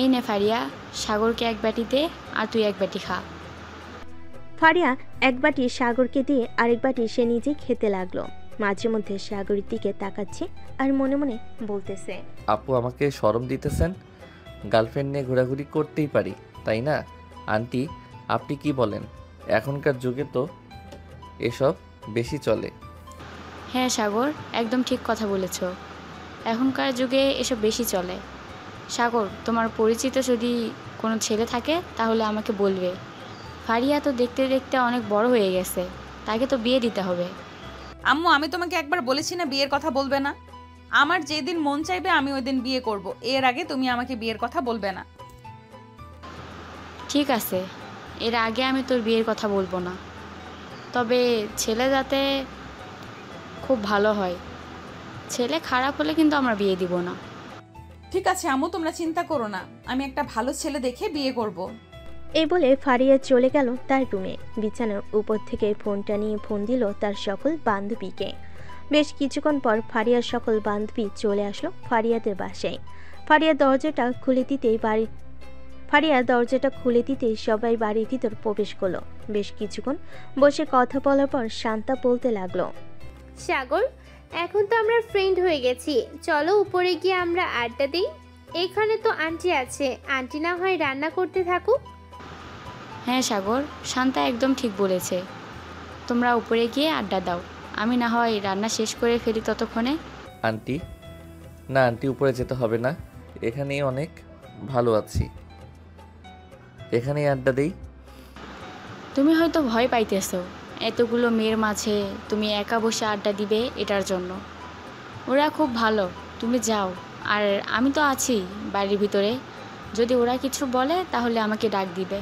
এই নে ফারিয়া, সাগরকে এক বাটিতে আর তুই এক বাটি খা। ফারিয়া এক বাটি সাগরকে দিয়ে আরেক বাটি সে নিজে খেতে লাগলো। মাঝে মধ্যে সাগরের দিকে তাকাচ্ছে আর মনে মনে বলতেছে, আপু আমাকে শরম দিতেছেন? গার্লফ্রেন্ড নিয়ে ঘোরাঘুরি করতেই পারি, তাই না? আন্টি, আপনি কি বলেন? এখনকার যুগে তো এসব বেশি চলে। হ্যাঁ সাগর, একদম ঠিক কথা বলেছ। এখনকার যুগে এসব বেশি চলে। সাগর, তোমার পরিচিত যদি কোনো ছেলে থাকে তাহলে আমাকে বলবে। ফারিয়া তো দেখতে দেখতে অনেক বড় হয়ে গেছে, তাকে তো বিয়ে দিতে হবে। আম্মু, আমি তোমাকে একবার বলেছি না বিয়ের কথা বলবে না? আমার যেদিন মন চাইবে আমি ওই দিন বিয়ে করব, এর আগে তুমি আমাকে বিয়ের কথা বলবে না। ঠিক আছে, এর আগে আমি তোর বিয়ের কথা বলবো না, তবে ছেলে যাতে খুব ভালো হয়। ছেলে খারাপ হলে কিন্তু আমরা বিয়ে দিব না। ঠিক আছে আম্মু, তোমরা চিন্তা করো না, আমি একটা ভালো ছেলে দেখে বিয়ে করব। এই বলে ফারিয়া চলে গেল তার রুমে। বিছানার উপর থেকে ফোনটা নিয়ে ফোন দিল তার সকল বান্ধবীকে। বেশ কিছুক্ষণ পর ফারিয়ার সকল বান্ধবী চলে আসলো ফারিয়াদের বাসায়। ফারিয়া দরজাটা খুলে দিতেই সবাই বাড়ির ভিতর প্রবেশ করলো। বেশ কিছুক্ষণ বসে কথা বলার পর শান্তা বলতে লাগলো, সাগর, এখন তো আমরা ফ্রেন্ড হয়ে গেছি, চলো উপরে গিয়ে আমরা আড্ডা দিই। এখানে তো আন্টি আছে, আন্টি না হয় রান্না করতে থাকুক। হ্যাঁ সাগর, শান্তা একদম ঠিক বলেছে। তোমরা উপরে গিয়ে আড্ডা দাও, আমি না হয় রান্না শেষ করে ফেলি ততক্ষণে। আন্টি, না আন্টি, উপরে যেতে হবে না, এখানেই অনেক ভালো আছি, এখানেই আড্ডা দেই। তুমি হয়তো ভয় পাইতেছো এতগুলো মেয়ের মাঝে তুমি একা বসে আড্ডা দিবে এটার জন্য। ওরা খুব ভালো, তুমি যাও, আর আমি তো আছি বাড়ির ভিতরে। যদি ওরা কিছু বলে তাহলে আমাকে ডাক দিবে।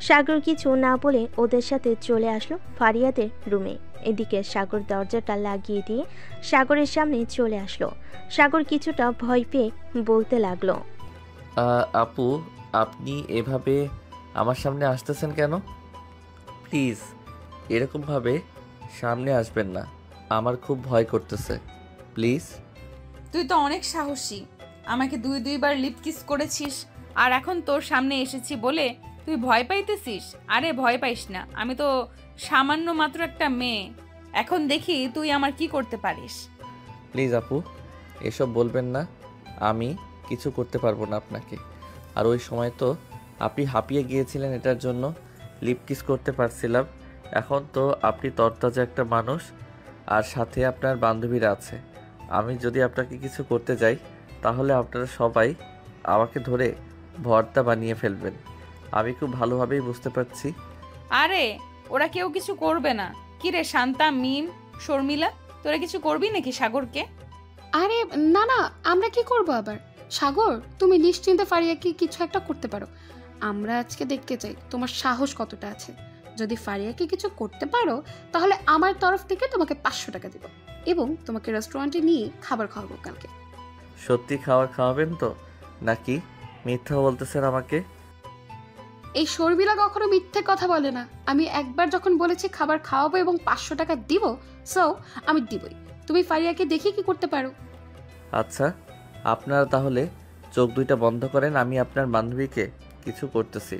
সাগর কিছু না বলে ওদের সাথে চলে আসলো ফারিয়াদের রুমে। এদিকে সাগর দরজাটা লাগিয়ে দিয়ে সাগরের সামনে চলে আসলো। সাগর কিছুটা ভয় পেয়ে বলতে লাগলো, আপু, আপনি এভাবে আমার সামনে আসতেছেন কেন? প্লিজ এরকমভাবে সামনে আসবেন না, আমার খুব ভয় করতেছে, প্লিজ। তুই তো অনেক সাহসী, আমাকে দুইবার লিপ কিস করেছিস, আর এখন তোর সামনে এসেছি বলে তুই ভয় পাইতেছিস? আরে ভয় পাইস না, আমি তো সামান্য মাত্র একটা মেয়ে, এখন দেখি তুই আমার কি করতে পারিস। প্লিজ আপু, এসব বলবেন না, আমি কিছু করতে পারবো না আপনাকে। আর ওই সময় তো আপনি হাঁপিয়ে গিয়েছিলেন, এটার জন্য লিপ কিস করতে পারছিলাম। এখন তো আপনি তরতাজা একটা মানুষ, আর সাথে আপনার বান্ধবীরা আছে। আমি যদি আপনাকে কিছু করতে যাই তাহলে আপনারা সবাই আমাকে ধরে ভর্তা বানিয়ে ফেলবেন। আমি খুব ভালোভাবেই বুঝতে পারছি। আরে ওরা কেউ কিছু করবে না। কি রে শান্তা, মিম, শর্মিলা, তোরা কিছু করবি নাকি সাগরকে? আরে না না, আমরা কি করব আবার? সাগর, তুমি নিশ্চিন্তে ফারিয়াকে কিছু একটা করতে পারো। আমরা আজকে দেখতে চাই তোমার সাহস কতটা আছে। যদি ফারিয়াকে কিছু করতে পারো তাহলে আমার তরফ থেকে তোমাকে 500 টাকা দেব এবং তোমাকে রেস্টুরেন্টে নিয়ে খাবার খাওয়াবো কালকে। সত্যি খাবার খাওয়াবেন তো, নাকি মিথ্যা বলতেছেন আমাকে? এই শর্মিলা কখনো মিথ্যে কথা বলে না। আমি একবার যখন বলেছি খাবার খাওয়াবো এবং 500 টাকা দিব, সো আমি দিবই। তুমি ফারিয়াকে দেখে কি করতে পারো। আচ্ছা, আপনারা তাহলে চোখ দুইটা বন্ধ করেন, আমি আপনার বান্ধবীকে কিছু করতেছি।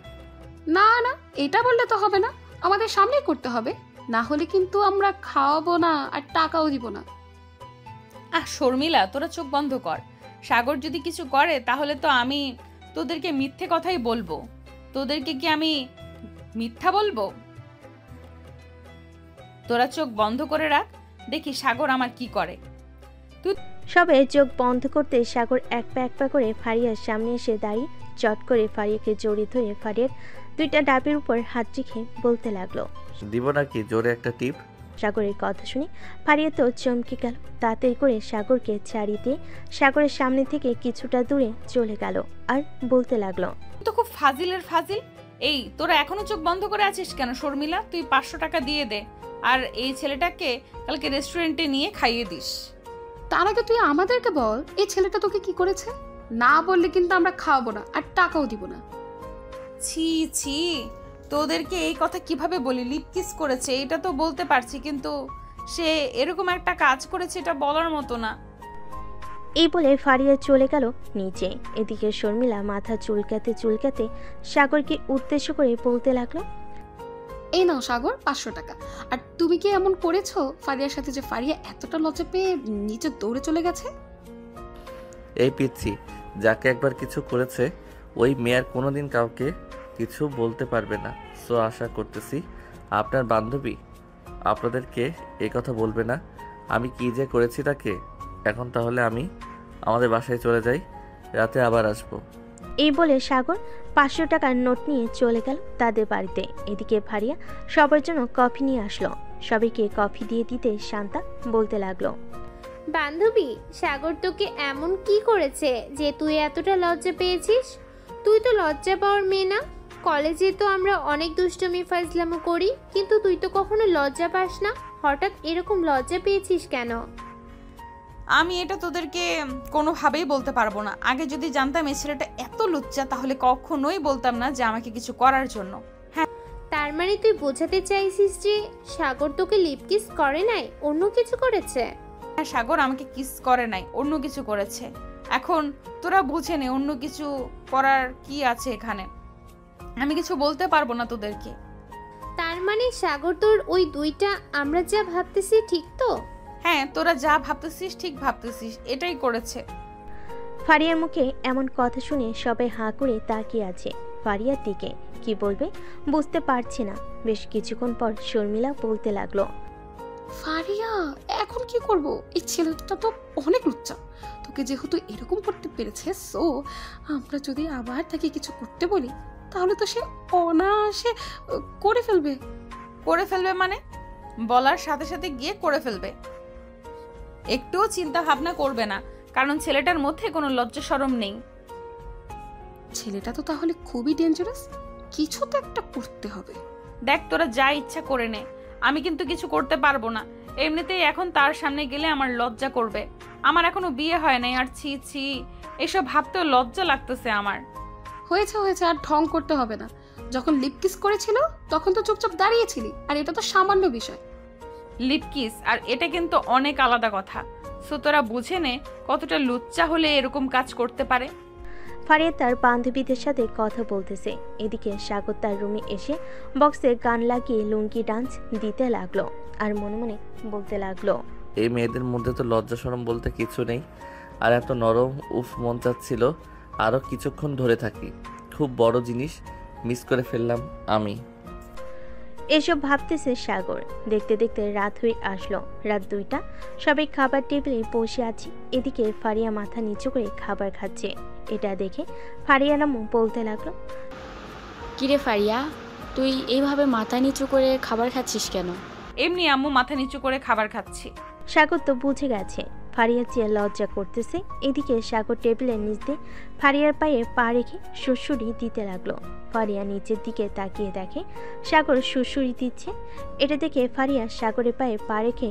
না না, এটা বললে তো হবে না, আমাদের সামনেই করতে হবে, না হলে কিন্তু আমরা খাওয়াবো না আর টাকাও দিব না। শর্মিলা, তোরা চোখ বন্ধ কর। সাগর যদি কিছু করে তাহলে তো আমি তোদেরকে মিথ্যে কথাই বলবো। তোদেরকে কি আমি মিথ্যা বলবো? তোরা চোখ বন্ধ করে রাখ, দেখি সাগর আমার কি করে। সবে চোখ বন্ধ করতে সাগর এক পা করে ফারিয়ার সামনে এসে দাঁড়িয়ে চট করে ফারিয়াকে জড়িয়ে ধরে ফারিয়ার দুইটা ডাবের উপর হাত রেখে বলতে লাগলো, দিব নাকি জোরে একটা টিপ? সাগরের কথা শুনে ফারিয়া তো চমকে গেল। তাড়াতাড়ি করে সাগরকে ছাড়িয়ে দিয়ে সাগরের সামনে থেকে কিছুটা দূরে চলে গেল আর বলতে লাগলো, তো খুব ফাজিলের ফাজিল। এই তোরা এখনো চোখ বন্ধ করে আছিস কেন? শর্মিলা, তুই 500 টাকা দিয়ে দে, আর এই ছেলেটাকে কালকে রেস্টুরেন্টে নিয়ে খাইয়ে দিস। তার আগে তুই আমাদেরকে বল, এই ছেলেটা তোকে কি করেছে? না বললে কিন্তু আমরা খাওয়াবো না আর টাকাও দিব না। ছি ছি, তোদেরকে এই কথা কিভাবে বলি? লিপ কিস করেছে এটা তো বলতে পারছি, কিন্তু সে এরকম একটা কাজ করেছে এটা বলার মতো না। এই বলে ফারিয়া চলে গেল নিচে। এদিকে শর্মিলা মাথা চুলকাতে সাগরকে উদ্দেশ্য করে বলতে লাগলো, এই নাও সাগর, 500 টাকা। আর তুমি কি এমন করেছো ফারিয়ার সাথে যে ফারিয়া এতটা লজ্জা পেয়ে নিচে দৌড়ে চলে গেছে? এই পিচ্ছি, যাকে একবার কিছু করেছে ওই মেয়ার কোনোদিন কাউকে কিছু বলতে পারবে না। সো আশা করতেছি আপনার বান্ধবী আপনাদেরকে এই কথা বলবে না আমি কি যে করেছি তাকে। এখন তাহলে আমি আমাদের বাসায় চলে যাই, রাতে আবার আসবো। এই বলে সাগর 500 টাকার নোট নিয়ে চলে গেল তাদের বাড়িতে। এদিকে ফারিয়া সবার জন্য কফি নিয়ে আসলো। সবাইকে কফি দিয়ে দিতে শান্তা বলতে লাগলো, বান্ধবী, সাগর তোকে এমন কি করেছে যে তুই এতটা লজ্জা পেয়েছিস? তুই তো লজ্জা পাওয়ার মেয়ে না। কলেজে তো আমরা অনেক দুষ্টুমি ফাজলামো করি, কিন্তু তুই তো কখনো লজ্জা পাস না। হঠাৎ এরকম লজ্জা পেয়েছিস কেন? আমি এটা তোদেরকে কোনোভাবেই বলতে পারবো না। আগে যদি জানতাম এই ছেলেটা এত লুচ্চা তাহলে কখনোই বলতাম না যে আমাকে কিছু করার জন্য। হ্যাঁ, তার মানে তুই বোঝাতে চাইছিস যে সাগর তোকে লিপ কিস করে নাই, অন্য কিছু করেছে? হ্যাঁ, সাগর আমাকে কিস করে নাই, অন্য কিছু করেছে। এখন তোরা বুঝে নে অন্য কিছু করার কি আছে এখানে। আমি কিছু বলতে পারবো না তোদেরকে। তার মানে সাগর তোর ওই দুইটা আমরা যা ভাবতেছি ঠিক তো? হ্যাঁ, তোরা যা ভাবতেছিস ঠিক ভাবতেছিস, এটাই করেছে। ফারিয়ার মুখে এমন কথা শুনে সবাই হাঁ করে তাকিয়ে আছে ফারিয়ার দিকে। কি বলবে বুঝতে পারছে না। বেশ কিছুক্ষণ পর শর্মিলা বলতে লাগলো, ফারিয়া, এখন কি করব? এই ছেলেটা তো অনেক লুচ্চা। তোকে যেহেতু এরকম করতে পেরেছে, সো আমরা যদি আবার তাকে কিছু করতে বলি তাহলে তো সে অনায়াসে করে ফেলবে। করে ফেলবে মানে? বলার সাথে সাথে গিয়ে করে ফেলবে। একটুও চিন্তা ভাবনা করবে না, কারণ ছেলেটার মধ্যে কোনো লজ্জা শরম নেই। ছেলেটা তো তাহলে খুবই ডেঞ্জারাস, কিছু তো একটা করতে হবে। দেখ, তোরা যা ইচ্ছা করে নে, আমি কিন্তু কিছু করতে পারবো না। এমনিতেই এখন তার সামনে গেলে আমার লজ্জা করবে। আমার এখনো বিয়ে হয় নাই, আর ছি ছি, এসব ভাবতেও লজ্জা লাগতেছে আমার। হয়েছে হয়েছে, আর ঢং করতে হবে না। যখন লিপ কিস করেছিল তখন তো চুপচাপ দাঁড়িয়েছিলি, আর এটা তো সামান্য বিষয়। লিপ কিস আর এটা কিন্তু অনেক আলাদা কথা। সো তোরা বুঝে নে কতটা লুচ্চা হলে এরকম কাজ করতে পারে। ফারিয়া তার বান্ধবীদের সাথে কথা বলতেছে, এদিকে সাগর তার রুমে এসে বক্সে গান লাগিয়ে লুঙ্গি ডান্স দিতে লাগলো আর মনে মনে বলতে লাগলো, এই মেয়েদের মধ্যে তো লজ্জা শরম বলতে কিছু নেই। আর এত নরম, উফ, মন চাচ্ছিল আরও কিছুক্ষণ ধরে থাকি। খুব বড় জিনিস মিস করে ফেললাম আমি। এসব ভাবতেছে সাগর। দেখতে দেখতে রাত হয়ে আসলো, রাত 2টা। সবাই খাবার টেবিলে বসে আছে। এদিকে ফারিয়া মাথা নিচু করে খাবার খাচ্ছে। এটা দেখে ফারিয়া নামও বলতে লাগলো, কিরে ফারিয়া, তুই এইভাবে মাথা নিচু করে খাবার খাচ্ছিস কেন? এমনি আম্মু, মাথা নিচু করে খাবার খাচ্ছি। সাগর তো বুঝে গেছে ফারিয়া চেয়ে লজ্জা করতেছে। এদিকে সাগর টেবিলের নিচ দিয়ে ফারিয়ার পায়ে পা রেখে সুড়সুড়ি দিতে লাগলো। ফারিয়া নিচের দিকে তাকিয়ে দেখে সাগর সুড়সুড়ি দিচ্ছে। এটা দেখে ফারিয়া সাগরের পায়ে পা রেখে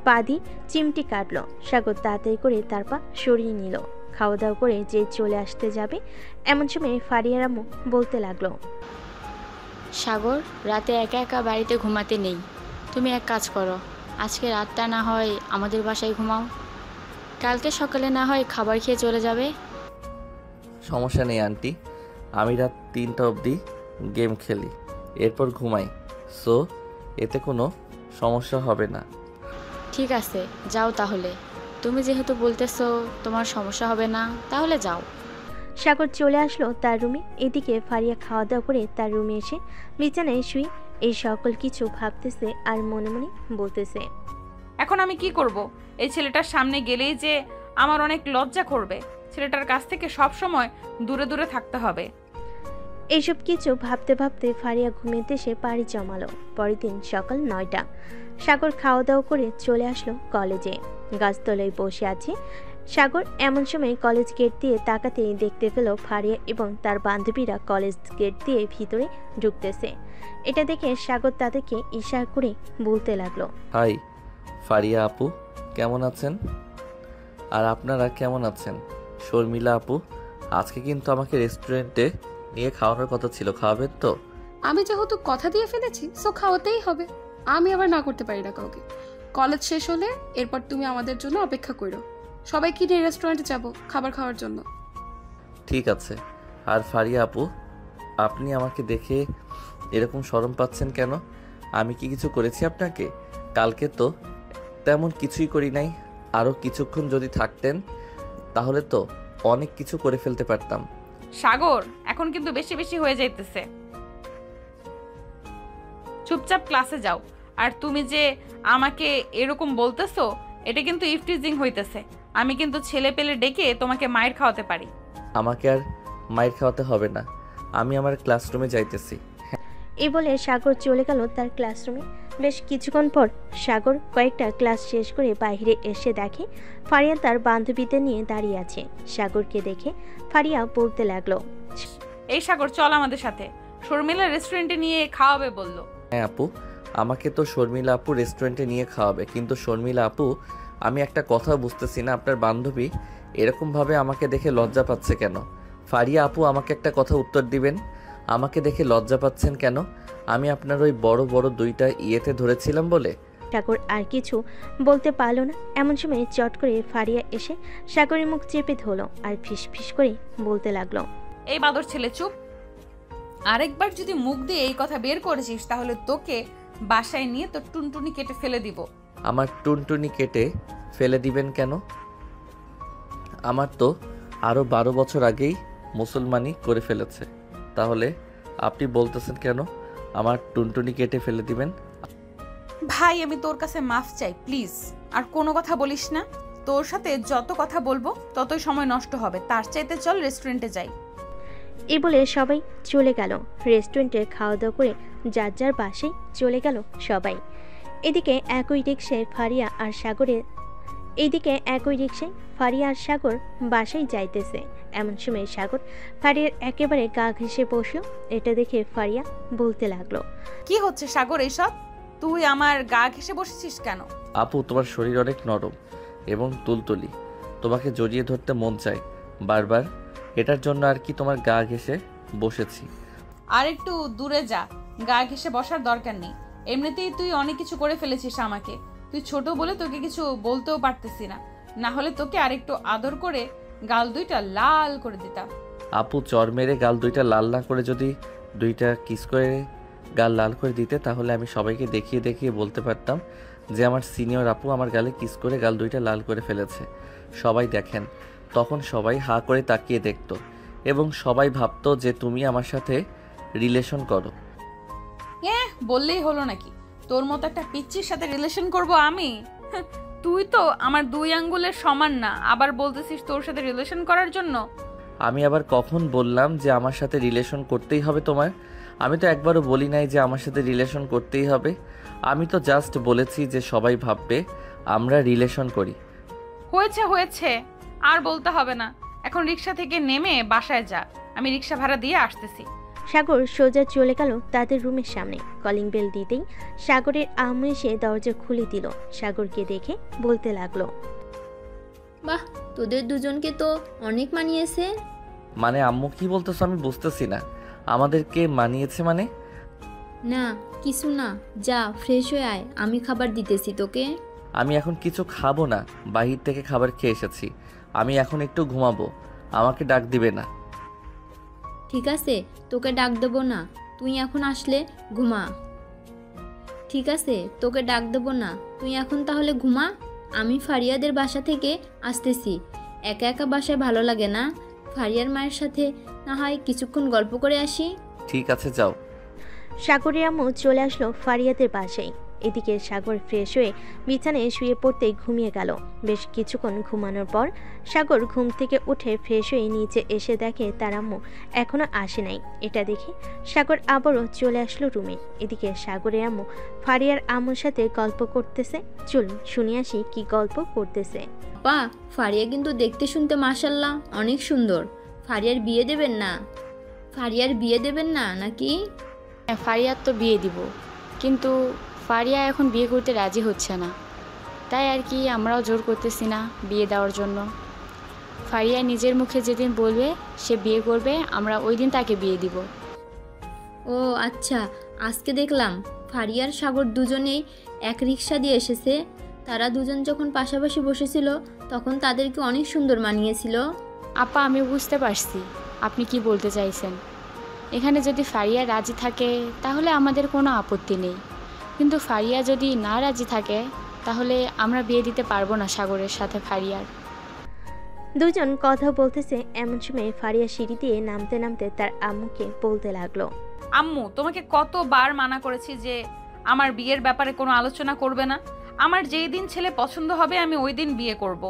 পা দিয়ে চিমটি কাটলো। সাগর তাড়াতাড়ি করে তার পা সরিয়ে নিল। খাওয়া দাওয়া করে যে চলে আসতে যাবে, এমন সময় ফারিয়ার আম্মু বলতে লাগলো, সাগর, রাতে একা একা বাড়িতে ঘুমাতে নেই। তুমি এক কাজ করো, আজকে রাতটা না হয় আমাদের বাসায় ঘুমাও, কালকে সকালে না হয় খাবার খেয়ে চলে যাবে। সমস্যা নেই আন্টি, আমি রাত 3টা অবধি গেম খেলি, এরপর ঘুমাই। সো এতে কোনো সমস্যা হবে না। ঠিক আছে, যাও তাহলে। তুমি যেহেতু বলতেছো তোমার সমস্যা হবে না, তাহলে যাও। সাগর চলে আসলো তার রুমে। এদিকে ফারিয়া খাওয়া দাওয়া করে তার রুমে এসে বিছানায় শুয়ে এই সকল কিছু ভাবতেছে আর মনে মনে বলতেছে, এখন আমি কি করব? এই ছেলেটার সামনে গেলেই যে আমার অনেক লজ্জা করবে। ছেলেটার কাছ থেকে সব সময় দূরে দূরে থাকতে হবে। এইসব কিছু ভাবতে ভাবতে ফারিয়া ঘুমেতে এসে পাড়ি জমালো। পরের দিন সকাল 9টা। সাগর খাওয়া দাওয়া করে চলে আসলো কলেজে। গাছতলায় বসে আছে সাগর। এমন সময় কলেজ গেট দিয়ে তাকাতেই দেখতে পেল ফারিয়া এবং তার বান্ধবীরা কলেজ গেট দিয়ে ভিতরে ঢুকতেছে। এটা দেখে সাগর তাদেরকে ইশারা করে বলতে লাগলো, হাই ফারিয়া আপু, কেমন আছেন? আর আপনারা কেমন আছেন? শর্মিলা আপু, আজকে কিন্তু আমাকে রেস্টুরেন্টে নিয়ে খাওয়ানোর কথা ছিল, খাওয়াবেন তো? আমি যেহেতু কথা দিয়ে ফেলেছি, সো খাওয়াতেই হবে। আমি আবার না করতে পারি না কাউকে। কলেজ শেষ হলে এরপর তুমি আমাদের জন্য অপেক্ষা করো। সবাই কি নিয়ে রেস্টুরেন্টে যাব খাবার খাওয়ার জন্য। ঠিক আছে। আর ফারিয়া আপু, আপনি আমাকে দেখে এরকম শরম পাচ্ছেন কেন? আমি কি কিছু করেছি আপনাকে? কালকে তো তেমন কিছুই করি নাই। আরও কিছুক্ষণ যদি থাকতেন তাহলে তো অনেক কিছু করে ফেলতে পারতাম। সাগর, এখন কিন্তু বেশি বেশি হয়ে যাইতেছে। চুপচাপ ক্লাসে যাও। আর তুমি যে আমাকে এরকম বলতেছো, এটা কিন্তু ইফটিজিং হইতেছে। আমি কিন্তু ছেলে পেলে ডেকে তোমাকে মায়ের খাওয়াতে পারি। আমাকে আর মায়ের খাওয়াতে হবে না, আমি আমার ক্লাসরুমে যাইতেছি। এই বলে সাগর চলে গেল তার ক্লাসরুমে। বেশ কিছুক্ষণ পর সাগর কয়েকটা ক্লাস শেষ করে বাইরে এসে দেখে ফারিয়া তার বান্ধবীদের নিয়ে দাঁড়িয়ে আছে। সাগরকে দেখে ফারিয়া বলতে লাগলো, এই সাগর, চল আমাদের সাথে, শর্মিলা রেস্টুরেন্টে নিয়ে খাওয়াবে বললো। হ্যাঁ আপু, আমাকে তো শর্মিলা আপু রেস্টুরেন্টে নিয়ে খাওয়াবে, কিন্তু শর্মিলা আপু, আমি একটা কথা বুঝতেছি না, আপনার বান্ধবী এরকমভাবে আমাকে দেখে লজ্জা পাচ্ছে কেন? ফারিয়া আপু, আমাকে একটা কথা উত্তর দিবেন, আমাকে দেখে লজ্জা পাচ্ছেন কেন? আমি আপনার ওই বড় বড় 2টা ইয়েতে ধরেছিলাম বলে? সাগর আর কিছু বলতে পারল না। এমন সময় চট করে ফারিয়া এসে সাগরের মুখ চেপে ধরল আর ফিস ফিস করে বলতে লাগলো, এই বাদর ছেলে, চুপ। আরেকবার যদি মুখ দিয়ে এই কথা বের করেছিস তাহলে তোকে বাসায় নিয়ে তোর টুনটুনি কেটে ফেলে দিব। আমার টুনটুনি কেটে ফেলে দিবেন কেন? আমার তো আরও 12 বছর আগেই মুসলমানি করে ফেলেছে, তাহলে আপনি বলতেছেন কেন আমার টুনটুনি কেটে ফেলে দিবেন? ভাই, আমি তোর কাছে মাফ চাই, প্লিজ। আর কোনো কথা বলিস না। তোর সাথে যত কথা বলবো ততই সময় নষ্ট হবে। তার চাইতে চল রেস্টুরেন্টে যাই। এই বলে সবাই চলে গেল রেস্টুরেন্টে। খাওয়া দাওয়া করে যার যার বাসায় চলে গেল সবাই। এদিকে একই রিক্সায় ফারিয়া আর সাগর বাসায় যাইতেছে। এমন সময় সাগর ফারিয়ার একেবারে গা ঘেঁষে বসলো। এটা দেখে ফারিয়া বলতে লাগলো, কি হচ্ছে সাগর এইসব? তুই আমার গা ঘেঁষে বসেছিস কেন? আপু, তোমার শরীর অনেক নরম এবং তুলতুলি, তোমাকে জড়িয়ে ধরতে মন চায় বারবার, এটার জন্য আর কি তোমার গা ঘেঁষে বসেছি। আর একটু দূরে যা, গা ঘেঁষে বসার দরকার নেই। এমনিতেই তুই অনেক কিছু করে ফেলেছিস আমাকে। তুই ছোট বলে তোকে কিছু বলতেও পারতেছি না, না হলে তোকে আরেকটু আদর করে গাল দুইটা লাল করে দিতাম। আপু, চর মেরে গাল দুইটা লাল না করে যদি দুইটা কিস করে গাল লাল করে দিতে, তাহলে আমি সবাইকে দেখিয়ে দেখিয়ে বলতে পারতাম যে আমার সিনিয়র আপু আমার গালে কিস করে গাল দুইটা লাল করে ফেলেছে। সবাই দেখেন, তখন সবাই হা করে তাকিয়ে দেখতো এবং সবাই ভাবতো যে তুমি আমার সাথে রিলেশন করো। বললেই হলো নাকি? তোর মতো একটা পিচ্চির সাথে রিলেশন করব আমি? তুই তো আমার 2 আঙ্গুলের সমান না, আবার বলতেছিস তোর সাথে রিলেশন করার জন্য? আমি আবার কখন বললাম যে আমার সাথে রিলেশন করতেই হবে তোমার? আমি তো একবারও বলি নাই যে আমার সাথে রিলেশন করতেই হবে। আমি তো জাস্ট বলেছি যে সবাই ভাববে আমরা রিলেশন করি। হয়েছে হয়েছে, আর বলতে হবে না। এখন রিক্সা থেকে নেমে বাসায় যা, আমি রিক্সা ভাড়া দিয়ে আসতেছি। সাগর সোজা চলে গেল তাদের রুমের সামনে। কলিং বেল দিতেই সাগরের আম্মু এসে দরজা খুলে দিল। সাগরকে দেখে বলতে লাগলো, বাহ, তোদের দুজনকে তো অনেক মানিয়েছে। মানে আম্মু কি বলতেছো আমি বুঝতেছি না। আমাদেরকে মানিয়েছে মানে? না কিছু না, যা ফ্রেশ হয়ে আয়, আমি খাবার দিতেছি তোকে। আমি এখন কিছু খাবো না, বাহির থেকে খাবার খেয়ে এসেছি। আমি এখন একটু ঘুমাবো, আমাকে ডাক দিবে না। ঠিক আছে, তোকে ডাক দেবো না, তুই এখন আসলে ঘুমা। ঠিক আছে, তোকে ডাক দেবো না, তুই এখন তাহলে ঘুমা। আমি ফারিয়াদের বাসা থেকে আসতেছি। একা একা বাসায় ভালো লাগে না, ফারিয়ার মায়ের সাথে না হয় কিছুক্ষণ গল্প করে আসি। ঠিক আছে, যাও। সাগরের আম্মু চলে আসলো ফারিয়াদের বাসায়। এদিকে সাগর ফ্রেশ হয়ে বিছানায় শুয়ে পড়তেই ঘুমিয়ে গেল। বেশ কিছুক্ষণ ঘুমানোর পর সাগর ঘুম থেকে উঠে ফ্রেশ হয়ে নিচে এসে দেখে তার আম্মু এখনো আসে নাই। এটা দেখে সাগর আবারও চলে আসলো রুমে। এদিকে সাগরের আম্মু ফারিয়ার আম্মুর সাথে গল্প করতেছে। চলুন শুনে আসি কি গল্প করতেছে। পা, ফারিয়া কিন্তু দেখতে শুনতে মাশাল্লাহ অনেক সুন্দর। ফারিয়ার বিয়ে দেবেন না? ফারিয়ার বিয়ে দেবেন না নাকি? হ্যাঁ, ফারিয়ার তো বিয়ে দিব, কিন্তু ফারিয়া এখন বিয়ে করতে রাজি হচ্ছে না, তাই আর কি আমরাও জোর করতেছি না বিয়ে দেওয়ার জন্য। ফারিয়া নিজের মুখে যেদিন বলবে সে বিয়ে করবে, আমরা ওই দিন তাকে বিয়ে দিব। ও আচ্ছা, আজকে দেখলাম ফারিয়ার সাগর দুজনেই এক রিক্সা দিয়ে এসেছে। তারা দুজন যখন পাশাপাশি বসেছিল তখন তাদেরকে অনেক সুন্দর মানিয়েছিল। আপা, আমি বুঝতে পারছি আপনি কি বলতে চাইছেন। এখানে যদি ফারিয়া রাজি থাকে তাহলে আমাদের কোনো আপত্তি নেই, কিন্তু ফারিয়া যদি না রাজি থাকে তাহলে আমরা বিয়ে দিতে পারবো না সাগরের সাথে ফারিয়ার। দুজন কথা বলতেছে, এমন সময় ফারিয়া সিঁড়ি দিয়ে নামতে নামতে তার আম্মুকে বলতে লাগলো, আম্মু, তোমাকে কতবার মানা করেছি যে আমার বিয়ের ব্যাপারে কোনো আলোচনা করবে না। আমার যেই দিন ছেলে পছন্দ হবে আমি ওই দিন বিয়ে করব।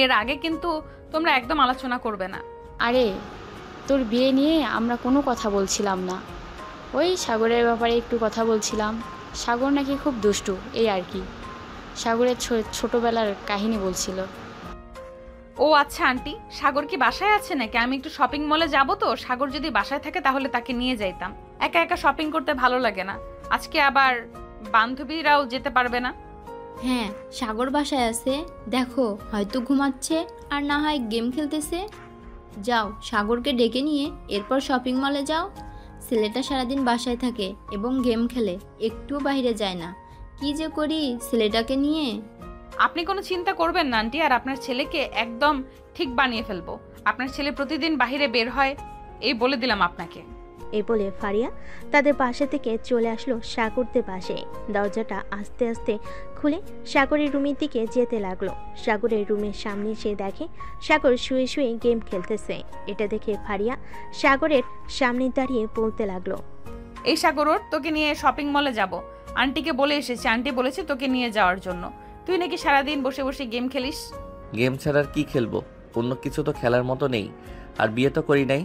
এর আগে কিন্তু তোমরা একদম আলোচনা করবে না। আরে, তোর বিয়ে নিয়ে আমরা কোনো কথা বলছিলাম না, ওই সাগরের ব্যাপারে একটু কথা বলছিলাম। সাগর নাকি খুব দুষ্টু, এই আর কি। সাগরের ছোটবেলার কাহিনী বলছিল। ও আচ্ছা আন্টি, সাগর কি বাসায় আছে নাকি? আমি একটু শপিং মলে যাব তো, সাগর যদি বাসায় থাকে তাহলে তাকে নিয়ে যাইতাম। একা একা শপিং করতে ভালো লাগে না। আজকে আবার বান্ধবীরাও যেতে পারবে না। হ্যাঁ, সাগর বাসায় আছে, দেখো হয়তো ঘুমাচ্ছে আর না হয় গেম খেলতেছে। যাও, সাগরকে ডেকে নিয়ে এরপর শপিং মলে যাও। ছেলেটা সারাদিন বাসায় থাকে এবং গেম খেলে, একটুও বাইরে যায় না। কি যে করি ছেলেটাকে নিয়ে। আপনি কোনো চিন্তা করবেন না আন্টি, আর আপনার ছেলেকে একদম ঠিক বানিয়ে ফেলবো। আপনার ছেলে প্রতিদিন বাইরে বের হয়, এই বলে দিলাম আপনাকে। এই বলে ফারিয়া তাদের পাশে থেকে চলে আসলো সাগরদের পাশে। দরজাটা আস্তে আস্তে খুলে সাগরের রুমের দিকে যেতে লাগলো। সাগরের রুমের সামনে এসে দেখে সাগর শুয়ে শুয়ে গেম খেলতেছে। এটা দেখে ফারিয়া সাগরের সামনে দাঁড়িয়ে বলতে লাগলো, এই সাগর, তোকে নিয়ে শপিং মলে যাব। আন্টিকে বলে এসেছি, আন্টি বলেছে তোকে নিয়ে যাওয়ার জন্য। তুই নাকি সারাদিন বসে বসে গেম খেলিস। গেম ছাড়া আর কি খেলবো? অন্য কিছু তো খেলার মতো নেই। আর বিয়ে তো করি নাই।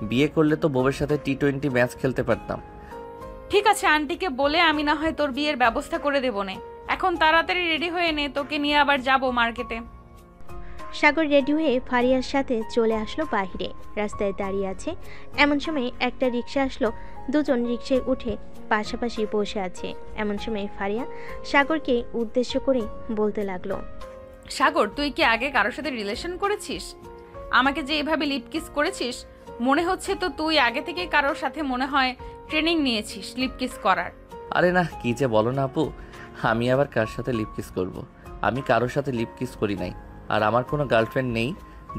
বিয়ে করলে তো বউয়ের সাথে T20 ম্যাচ খেলতে পারতাম। ঠিক আছে, আন্টিকে বলে আমি না হয় তোর বিয়ের ব্যবস্থা করে দেবো নে। এখন তাড়াতাড়ি রেডি হয়ে নে, তোকে নিয়ে আবার যাব মার্কেটে। সাগর রেডি হয়ে ফারিয়ার সাথে চলে আসলো বাইরে। রাস্তায় দাঁড়িয়ে আছে এমন সময় একটা রিক্সা আসলো। দুজন রিক্সায় উঠে পাশাপাশি বসে আছে। এমন সময় ফারিয়া সাগরকে উদ্দেশ্য করে বলতে লাগলো, সাগর, তুই কি আগে কারোর সাথে রিলেশন করেছিস? আমাকে যে এভাবে লিপ কিস করেছিস, মনে হচ্ছে তো তুই আগে থেকে কারোর সাথে মনে হয় ট্রেনিং নিয়েছিস লিপ কিস করার। আরে না, কি যে বলো না আপু, আমি আবার কার সাথে লিপ কিস করব? আমি কারোর সাথে লিপ কিস করি নাই, আর আমার কোনো গার্লফ্রেন্ড নেই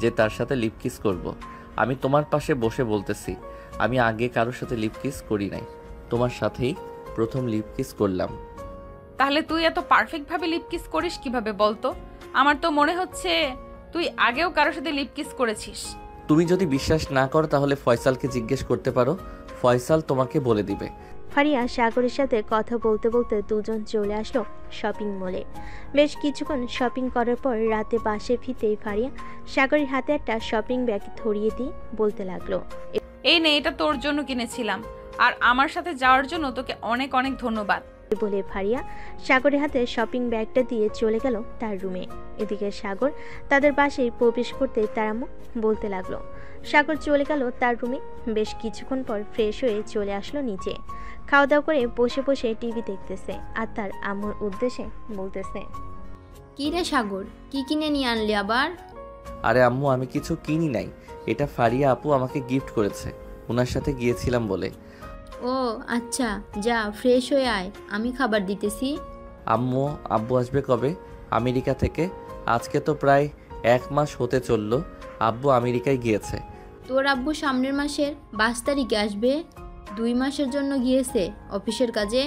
যে তার সাথে লিপ কিস করব। আমি তোমার পাশে বসে বলতেছি, আমি আগে কারোর সাথে লিপ কিস করি নাই, তোমার সাথেই প্রথম লিপ কিস করলাম। তাহলে তুই এত পারফেক্টভাবে লিপ কিস করিস কিভাবে বলতো? আমার তো মনে হচ্ছে তুই আগেও কারোর সাথে লিপ কিস করেছিস। তুমি যদি বিশ্বাস না করো তাহলে ফয়সালকে জিজ্ঞেস করতে পারো, ফয়সাল তোমাকে বলে দিবে। ফারিয়া সাগরের সাথে কথা বলতে বলতে দুজন চলে আসলো শপিং মলে। বেশ কিছুক্ষণ শপিং করার পর রাতে বাসে ফিরতেই ফারিয়া সাগরের হাতে একটা শপিং ব্যাগ ধরিয়ে দিয়ে বলতে লাগলো, এই নে, এটা তোর জন্য কিনেছিলাম, আর আমার সাথে যাওয়ার জন্য তোকে অনেক অনেক ধন্যবাদ। বলে ফারিয়া সাগরের হাতে শপিং ব্যাগটা দিয়ে চলে গেল তার রুমে। এদিকে সাগর তাদের বাসায় প্রবেশ করতে তার আম্মু বলতে লাগলো। সাগর চলে গেল তার রুমে। বেশ কিছুক্ষণ পর ফ্রেশ হয়ে চলে আসলো নিচে। খাওয়া দাওয়া করে বসে বসে টিভি দেখতেছে আর তার আম্মুর উদ্দেশ্যে বলতেছে, কি রে সাগর, কি কিনে নিয়ে আনলি আবার? আরে আম্মু, আমি কিছু কিনি নাই, এটা ফারিয়া আপু আমাকে গিফট করেছে, ওনার সাথে গিয়েছিলাম বলে। ও আচ্ছা, যা ফ্রেশ হয়ে আয়, আমি খাবার দিতেছি। আম্মু, আব্বু আসবে কবে আমেরিকা থেকে? আজকে তো প্রায় 1 মাস হতে চললো আব্বু আমেরিকায় গিয়েছে। তোর আব্বু সামনের মাসের 22 তারিখে আসবে। 2 মাসের জন্য গিয়েছে অফিসের কাজে।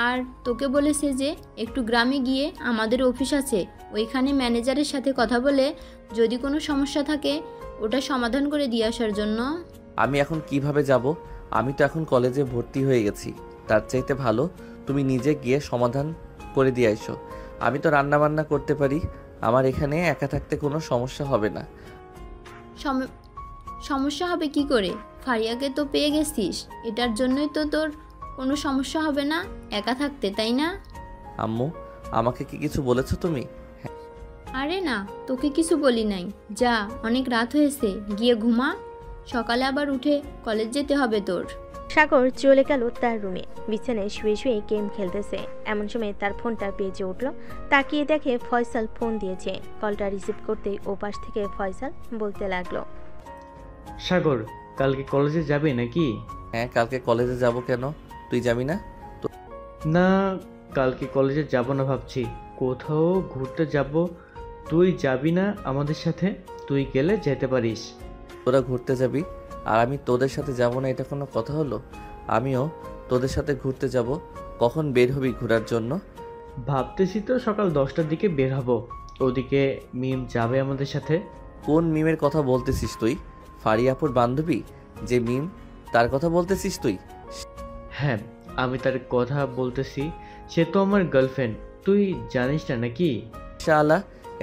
আর তোকে বলেছে যে একটু গ্রামে গিয়ে আমাদের অফিস আছে, ওইখানে ম্যানেজারের সাথে কথা বলে যদি কোনো সমস্যা থাকে ওটা সমাধান করে দিয়ে আসার জন্য। আমি এখন কিভাবে যাব? আমি তো এখন কলেজে ভর্তি হয়ে গেছি, তার চাইতে ভালো তুমি নিজে গিয়ে সমাধান করে দিয়ে আইসো। আমি তো রান্না বান্না করতে পারি, আমার এখানে একা থাকতে কোনো সমস্যা হবে না। সমস্যা হবে কি করে? ফারিয়াকে তো পেয়ে গেছিস, এটার জন্যই তো তোর কোনো সমস্যা হবে না একা থাকতে, তাই না? আম্মু, আমাকে কি কিছু বলেছো তুমি? আরে না, তোকে কিছু বলি নাই। যা, অনেক রাত হয়েছে, গিয়ে ঘুমা, সকালে আবার উঠে কলেজ যেতে হবে তোর। সাগর চলে গেল তার রুমে। বিছানায় শুয়ে শুয়ে গেম খেলতেছে। এমন সময় তার ফোনটা বেজে উঠল। তাকিয়ে দেখে ফয়সাল ফোন দিয়েছে। কলটা রিসিভ করতেই ওপাশ থেকে ফয়সাল বলতে লাগলো, সাগর, কালকে কলেজে যাবে নাকি? হ্যাঁ, কালকে কলেজে যাব। কেন, তুই যাবি না? না, কালকে কলেজে যাব না, ভাবছি কোথাও ঘুরতে যাব। তুই যাবি না আমাদের সাথে? তুই গেলে যেতে পারিস। তোরা ঘুরতে যাবি আর আমি তোদের সাথে যাব না, এটা কোনো কথা হলো? আমিও তোদের সাথে ঘুরতে যাব। কখন বের হবি ঘোরার জন্য? ভাবতেছি তো সকাল 10টার দিকে বের হব। ওদিকে মিম যাবে আমাদের সাথে। কোন মিমের কথা বলতেছিস তুই? ফারিয়াপুর বান্ধবী যে মিম, তার কথা বলতেছিস তুই? হ্যাঁ, আমি তার কথা বলতেছি। সে তো আমার গার্লফ্রেন্ড, তুই জানিস না নাকি? শালা,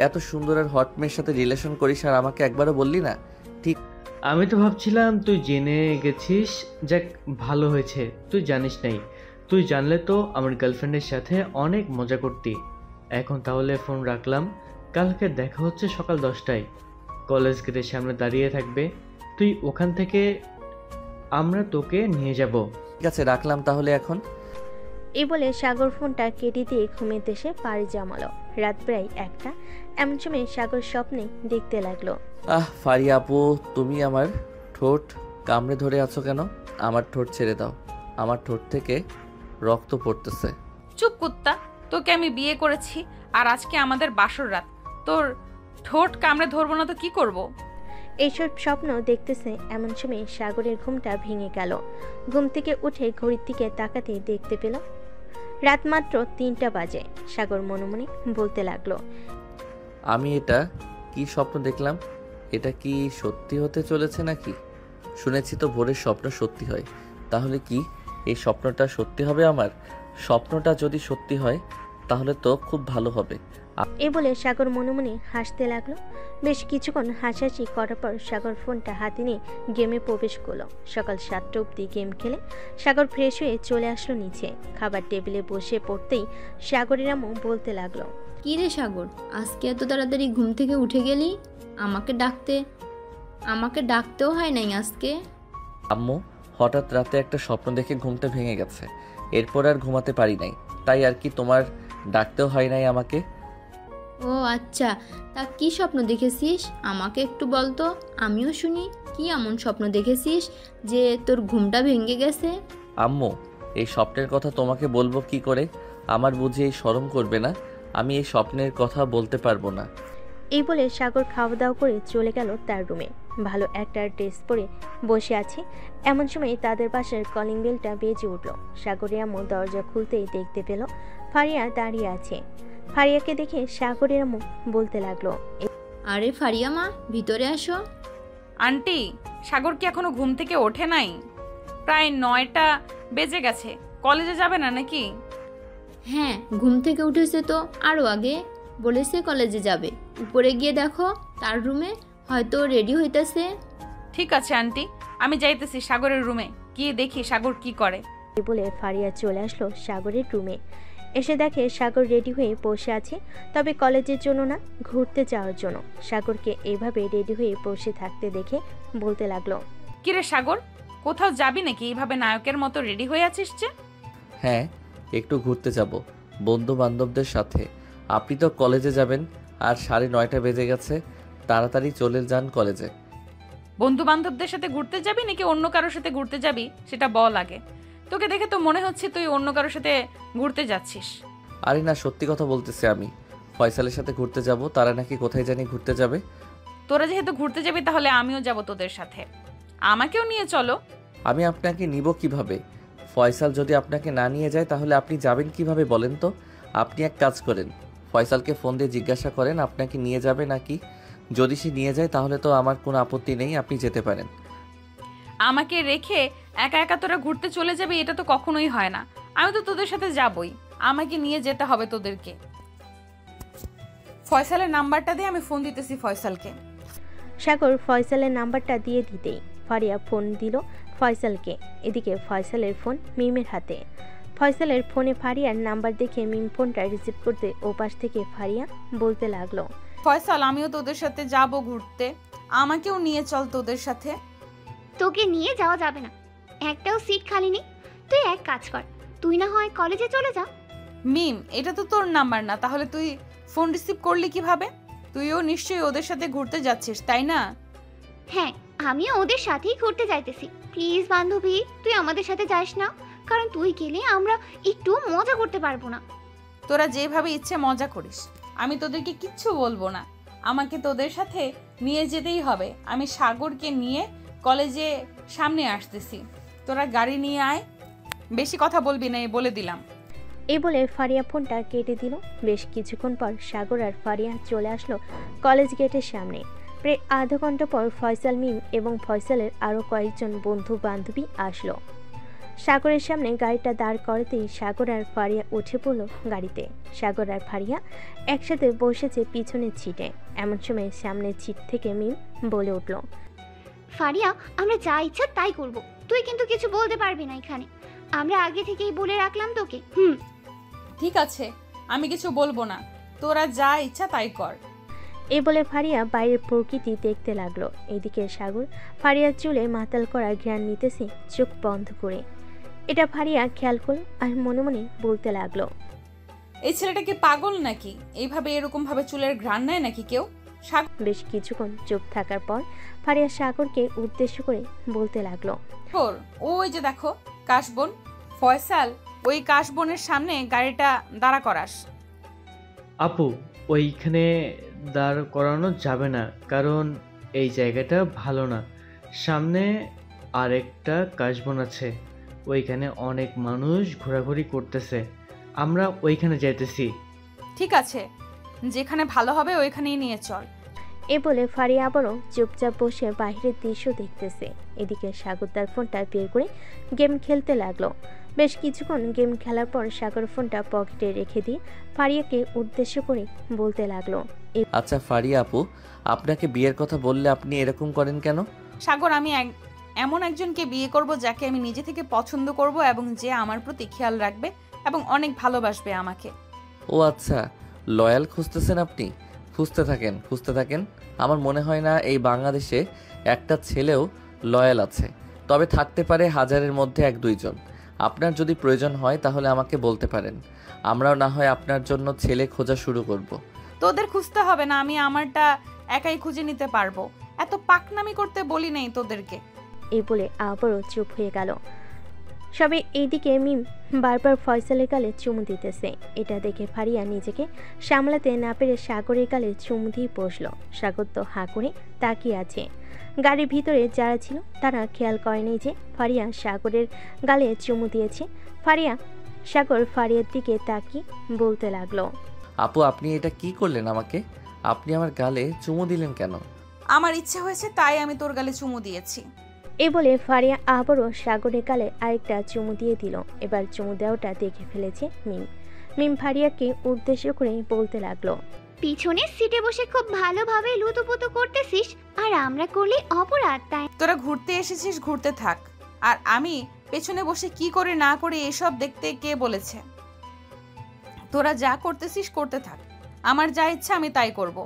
এত সুন্দর আর হট মেয়ের সাথে রিলেশন করিস আর আমাকে একবারও বললি না? ঠিক, আমি তো ভাবছিলাম তুই জেনে গেছিস। যাক, ভালো হয়েছে তুই জানিস নাই। তুই জানলে তো আমার গার্লফ্রেন্ডের সাথে অনেক মজা করতি। এখন তাহলে ফোন রাখলাম, কালকে দেখা হচ্ছে সকাল 10টায়। কলেজ গেটের সামনে দাঁড়িয়ে থাকবে, তুই ওখান থেকে আমরা তোকে নিয়ে যাব। ঠিক আছে, রাখলাম তাহলে এখন। এই বলে সাগর ফোনটা কেটে দিয়ে ঘুমের দেশে পাড়ি জমালো। রাত প্রায় 1টা। এমন সময় সাগর স্বপ্নে দেখতে লাগলো, ফারিয়া আপু, তুমি আমার ঠোঁট কামড়ে ধরে আছো কেন? আমার ঠোঁট ছেড়ে দাও, আমার ঠোঁট থেকে রক্ত পড়তেছে। চুপ কুত্তা, তোকে আমি বিয়ে করেছি আর আজকে আমাদের বাসর রাত। তোর ঠোঁট কামড়ে ধরবো না তো কি করব? এইসব স্বপ্ন দেখতেছে। এমন সময় সাগরের ঘুমটা ভেঙে গেল। ঘুম থেকে উঠে ঘড়ির দিকে তাকাতে দেখতে পেল রাত মাত্র 3টা বাজে। সাগর মনে মনে বলতে লাগলো, আমি এটা কি স্বপ্ন দেখলাম? এটা কি সত্যি হতে চলেছে নাকি? শুনেছি তো ভোরের স্বপ্ন সত্যি হয়, তাহলে কি এই স্বপ্নটা সত্যি হবে আমার? স্বপ্নটা যদি সত্যি হয় তাহলে তো খুব ভালো হবে। এ বলে সাগর মনে মনে হাসতে লাগলো। বেশ কিছুক্ষণ হাসাহাসি করার পর সাগর ফোনটা হাতে নিয়ে গেমে প্রবেশ করলো। সকাল 7টা অবধি গেম খেলে সাগর ফ্রেশ হয়ে চলে আসলো নিচে। খাবার টেবিলে বসে পড়তেই সাগরের আম্মু বলতে লাগলো, কি রে সাগর, আজকে এত তাড়াতাড়ি ঘুম থেকে উঠে গেলি? আমাকে ডাকতেও হয় নাই আজকে। আম্মু, হঠাৎ রাতে একটা স্বপ্ন দেখে ঘুমটা ভেঙে গেছে, এরপর আর ঘুমাতে পারি নাই, তাই আর কি তোমার ডাকতেও হয় নাই আমাকে। ও আচ্ছা, তা কি স্বপ্ন দেখেছিস আমাকে একটু বল তো, আমিও শুনি। কি এমন স্বপ্ন দেখেছিস যে তোর ঘুমটা ভেঙে গেছে? আম্মু, এই স্বপ্নের কথা তোমাকে বলবো কি করে? আমার বুঝি এই শরম করবে না? আমি এই স্বপ্নের কথা বলতে পারবো না। এই বলে সাগর খাওয়া দাওয়া করে চলে গেল তার রুমে। ভালো একটা ড্রেস পরে বসে আছে, এমন সময় তাদের পাশের কলিং বেলটা বেজে উঠল। সাগরের আম্মু দরজা খুলতেই দেখতে পেল ফারিয়া দাঁড়িয়ে আছে। ফারিয়াকে দেখে সাগরের আম্মু বলতে লাগলো, আরে ফারিয়া মা, ভিতরে আসো। আন্টি, সাগর কি এখনো ঘুম থেকে ওঠে নাই? প্রায় 9টা বেজে গেছে, কলেজে যাবে না নাকি? হ্যাঁ, ঘুম থেকে উঠেছে তো আরও আগে, বলেছে কলেজে যাবে। উপরে গিয়ে দেখো তার রুমে, হয়তো রেডি হইতেছে। ঠিক আছে আন্টি, আমি যাইতেছি সাগরের রুমে, গিয়ে দেখি সাগর কি করে। এই বলে ফারিয়া চলে আসলো সাগরের রুমে। এসে দেখে সাগর রেডি হয়ে বসে আছে, তবে কলেজের জন্য না, ঘুরতে যাওয়ার জন্য। সাগরকে এইভাবে রেডি হয়ে বসে থাকতে দেখে বলতে লাগলো, কিরে সাগর, কোথাও যাবি নাকি? এইভাবে নায়কের মতো রেডি হয়ে আছিস যে? হ্যাঁ, একটু ঘুরতে যাব বন্ধু বান্ধবদের সাথে। আপনি তো কলেজে যাবেন, আর 9:30 বেজে গেছে, তাড়াতাড়ি চলে যান কলেজে। বন্ধু বান্ধবদের সাথে ঘুরতে যাবি নাকি অন্য কারোর সাথে ঘুরতে যাবি সেটা বল আগে। তোকে দেখে তো মনে হচ্ছে তুই অন্য কারোর সাথে ঘুরতে যাচ্ছিস। আরে না, সত্যি কথা বলতেছি আমি। ফয়সালের সাথে ঘুরতে যাব, তারা নাকি কোথায় জানি ঘুরতে যাবে। তোরা যেহেতু ঘুরতে যাবি তাহলে আমিও যাব তোদের সাথে, আমাকেও নিয়ে চলো। আমি আপনাকে নিব কিভাবে? ফয়সাল যদি আপনাকে না নিয়ে যায় তাহলে আপনি যাবেন কিভাবে বলেন তো? আপনি এক কাজ করেন, ফয়সালকে ফোন দিয়ে জিজ্ঞাসা করেন আপনাকে নিয়ে যাবে নাকি। যদি সে নিয়ে যায় তাহলে তো আমার কোনো আপত্তি নেই, আপনি যেতে পারেন। আমাকে রেখে একা একা তোরা ঘুরতে চলে যাবি, এটা তো কখনোই হয় না। আমি তো তোদের সাথে যাবই, আমাকে নিয়ে যেতে হবে তোদেরকে। ফয়সালের নাম্বারটা দিয়ে আমি ফোন দিতেছি ফয়সালকে। সাগর ফয়সালের নাম্বারটা দিয়ে দিতেই ফারিয়া ফোন দিল ফয়সালকে। এদিকে ফয়সালের ফোন মিমের হাতে। ফয়সালের ফোনে ফারিয়ার নাম্বার দেখে মিম ফোনটা রিসিভ করতে ওপাশ থেকে ফারিয়া বলতে লাগলো, ফয়সাল, আমিও তোদের সাথে যাব ঘুরতে, আমাকেও নিয়ে চল তোদের সাথে। তোকে নিয়ে যাওয়া যাবে না, একটাও সিট খালি নেই। তুই এক কাজ কর, তুই না হয় কলেজে চলে যা। মিম, এটা তো তোর নাম্বার না, তাহলে তুই ফোন রিসিভ করলি কিভাবে? তুইও নিশ্চয়ই ওদের সাথে ঘুরতে যাচ্ছিস, তাই না? হ্যাঁ, আমিও ওদের সাথেই ঘুরতে যাইতেছি। প্লিজ বান্ধবী, তুই আমাদের সাথে যাস না, কারণ তুই গেলে আমরা একটু মজা করতে পারবো না। তোরা যেভাবে ইচ্ছে মজা করিস, আমি তোদেরকে কিচ্ছু বলবো না। আমাকে তোদের সাথে নিয়ে যেতেই হবে। আমি সাগরকে নিয়ে কলেজে সামনে আসতেছি, তোরা গাড়ি নিয়ে আয়। বেশি কথা বলবি না, বলে দিলাম। এই বলে ফারিয়া ফোনটা কেটে দিল। বেশ কিছুক্ষণ পর সাগর আর ফারিয়া চলে আসলো কলেজ গেটের সামনে। প্রায় আধা ঘন্টা পর ফয়সাল, মিম এবং ফয়সালের আরও কয়েকজন বন্ধু বান্ধবী আসলো। সাগরের সামনে গাড়িটা দাঁড় করাতেই সাগর আর ফারিয়া উঠে পড়লো গাড়িতে। সাগর আর ফারিয়া একসাথে বসেছে পিছনের সিটে। এমন সময় সামনের সিট থেকে মিম বলে উঠল, ফারিয়া, আমরা যা ইচ্ছা তাই করব, তুই কিন্তু কিছু বলতে পারবি না এখানে। আমরা আগে থেকেই বলে রাখলাম তোকে। ঠিক আছে, আমি কিছু বলবো না, তোরা যা ইচ্ছা তাই কর। এই বলে ফারিয়া বাইরের প্রকৃতি দেখতে লাগলো। এদিকে সাগর ফারিয়ার চুলে মাতাল করা ঘ্রাণ নিতেছে চোখ বন্ধ করে। এটা ফারিয়া খেয়াল করলো আর মনে মনে বলতে লাগলো, এই ছেলেটা কি পাগল নাকি? এইভাবে এরকম ভাবে চুলের ঘ্রাণ নেয় নাকি কেউ? বেশ কিছুক্ষণ চুপ থাকার পর ফারিয়া সাগরকে উদ্দেশ্য করে বলতে লাগলো, ওই যে দেখো কাশবন। ফয়সাল, ওই কাশবনের সামনে গাড়িটা দাঁড়া করাস। আপু, ওইখানে দাঁড় করানো যাবে না, কারণ এই জায়গাটা ভালো না। সামনে আরেকটা কাশবন আছে, ওইখানে অনেক মানুষ ঘোরাঘুরি করতেছে, আমরা ওইখানে যাইতেছি। ঠিক আছে, যেখানে ভালো হবে ওইখানেই নিয়ে চল। এ বলে ফারিয়া আবারও চুপচাপ বসে বাইরের দৃশ্য দেখতেছে। এদিকে সাগর তার ফোনটা বের করে গেম খেলতে লাগলো। বেশ কিছুক্ষণ গেম খেলার পর সাগর ফোনটা পকেটে রেখে দিয়ে ফারিয়াকে উদ্দেশ্য করে বলতে লাগলো, আচ্ছা ফারিয়া আপু, আপনাকে বিয়ের কথা বললে আপনি এরকম করেন কেন? সাগর, আমি এমন একজনকে বিয়ে করব যাকে আমি নিজে থেকে পছন্দ করব এবং যে আমার প্রতি খেয়াল রাখবে এবং অনেক ভালোবাসবে আমাকে। ও আচ্ছা, লয়াল খুঁজতেছেন আপনি? খুঁজতে থাকেন। আমার মনে হয় না এই বাংলাদেশে একটা ছেলেও লয়াল আছে, তবে থাকতে পারে হাজারের মধ্যে 1-2 জন। আপনার যদি প্রয়োজন হয় তাহলে আমাকে বলতে পারেন, আমরাও না হয় আপনার জন্য ছেলে খোঁজা শুরু করব। তোদের খুঁজতে হবে না, আমি আমারটা একাই খুঁজে নিতে পারবো। এত পাকনামি করতে বলি নাই তোদেরকে। এই বলে আবারও চুপ হয়ে গেল সবে। এইদিকে মিম বারবার ফয়সালের গালে চুমু দিতেছে। এটা দেখে ফারিয়া নিজেকে সামলাতে না পেরে সাগরের গালে চুমু দিয়ে বসল। সাগর তো হাঁ করে তাকিয়ে আছে। গাড়ির ভিতরে যারা ছিল তারা খেয়াল করেনি যে ফারিয়া সাগরের গালে চুমু দিয়েছে। সাগর ফারিয়ার দিকে তাকিয়ে বলতে লাগলো, আপু আপনি এটা কি করলেন আমাকে? আপনি আমার গালে চুমু দিলেন কেন? আমার ইচ্ছে হয়েছে তাই আমি তোর গালে চুমু দিয়েছি। এ বলে ফারিয়া আবারও সাগরের গালে আরেকটা চুমু দিয়ে দিল। এবার চুমু দেওয়াটা দেখে ফেলেছে মিম ফারিয়াকে উদ্দেশ্য করে বলতে লাগলো, পিছনের সিটে বসে খুব ভালোভাবে লুতুপুতু করতেছিস, আর আমরা করলে অপরাধ, তাই তোরা ঘুরতে এসেছিস, ঘুরতে থাক। আর আমি পেছনে বসে কি করে না করে এসব দেখতে কে বলেছে? তোরা যা করতেছিস করতে থাক, আমার যা ইচ্ছা আমি তাই করব।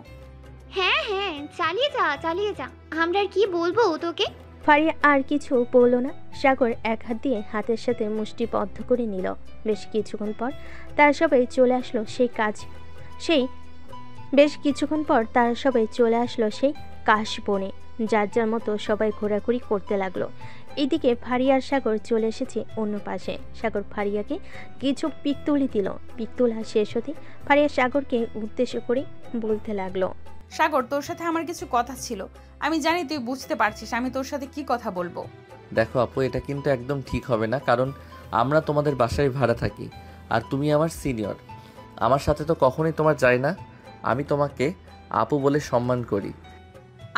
হ্যাঁ হ্যাঁ, চালিয়ে যা, আমরা আর কি বলবো তোকে। ফারিয়া আর কিছু বলল না। সাগর এক হাত দিয়ে হাতের সাথে মুষ্টিবদ্ধ করে নিল। বেশ কিছুক্ষণ পর তারা সবাই চলে আসলো সেই কাশ বনে। যার যার মতো সবাই ঘোরাঘুরি করতে লাগলো। এদিকে ফারিয়ার সাগর চলে এসেছে অন্য পাশে। সাগর ফারিয়াকে কিছু পিক তুলি দিল। পিক তোলা শেষ হতে ফারিয়া সাগরকে উদ্দেশ্য করে বলতে লাগলো, সাগর তোর সাথে আমার কিছু কথা ছিল। আমি জানি তুই বুঝতে পারছিস আমি তোর সাথে কি কথা বলবো। দেখো আপু, এটা কিন্তু একদম ঠিক হবে না, কারণ আমরা তোমাদের বাসায় ভাড়া থাকি আর তুমি আমার সিনিয়র। আমার সাথে তো কখনোই তোমার যায় না। আমি তোমাকে আপু বলে সম্মান করি।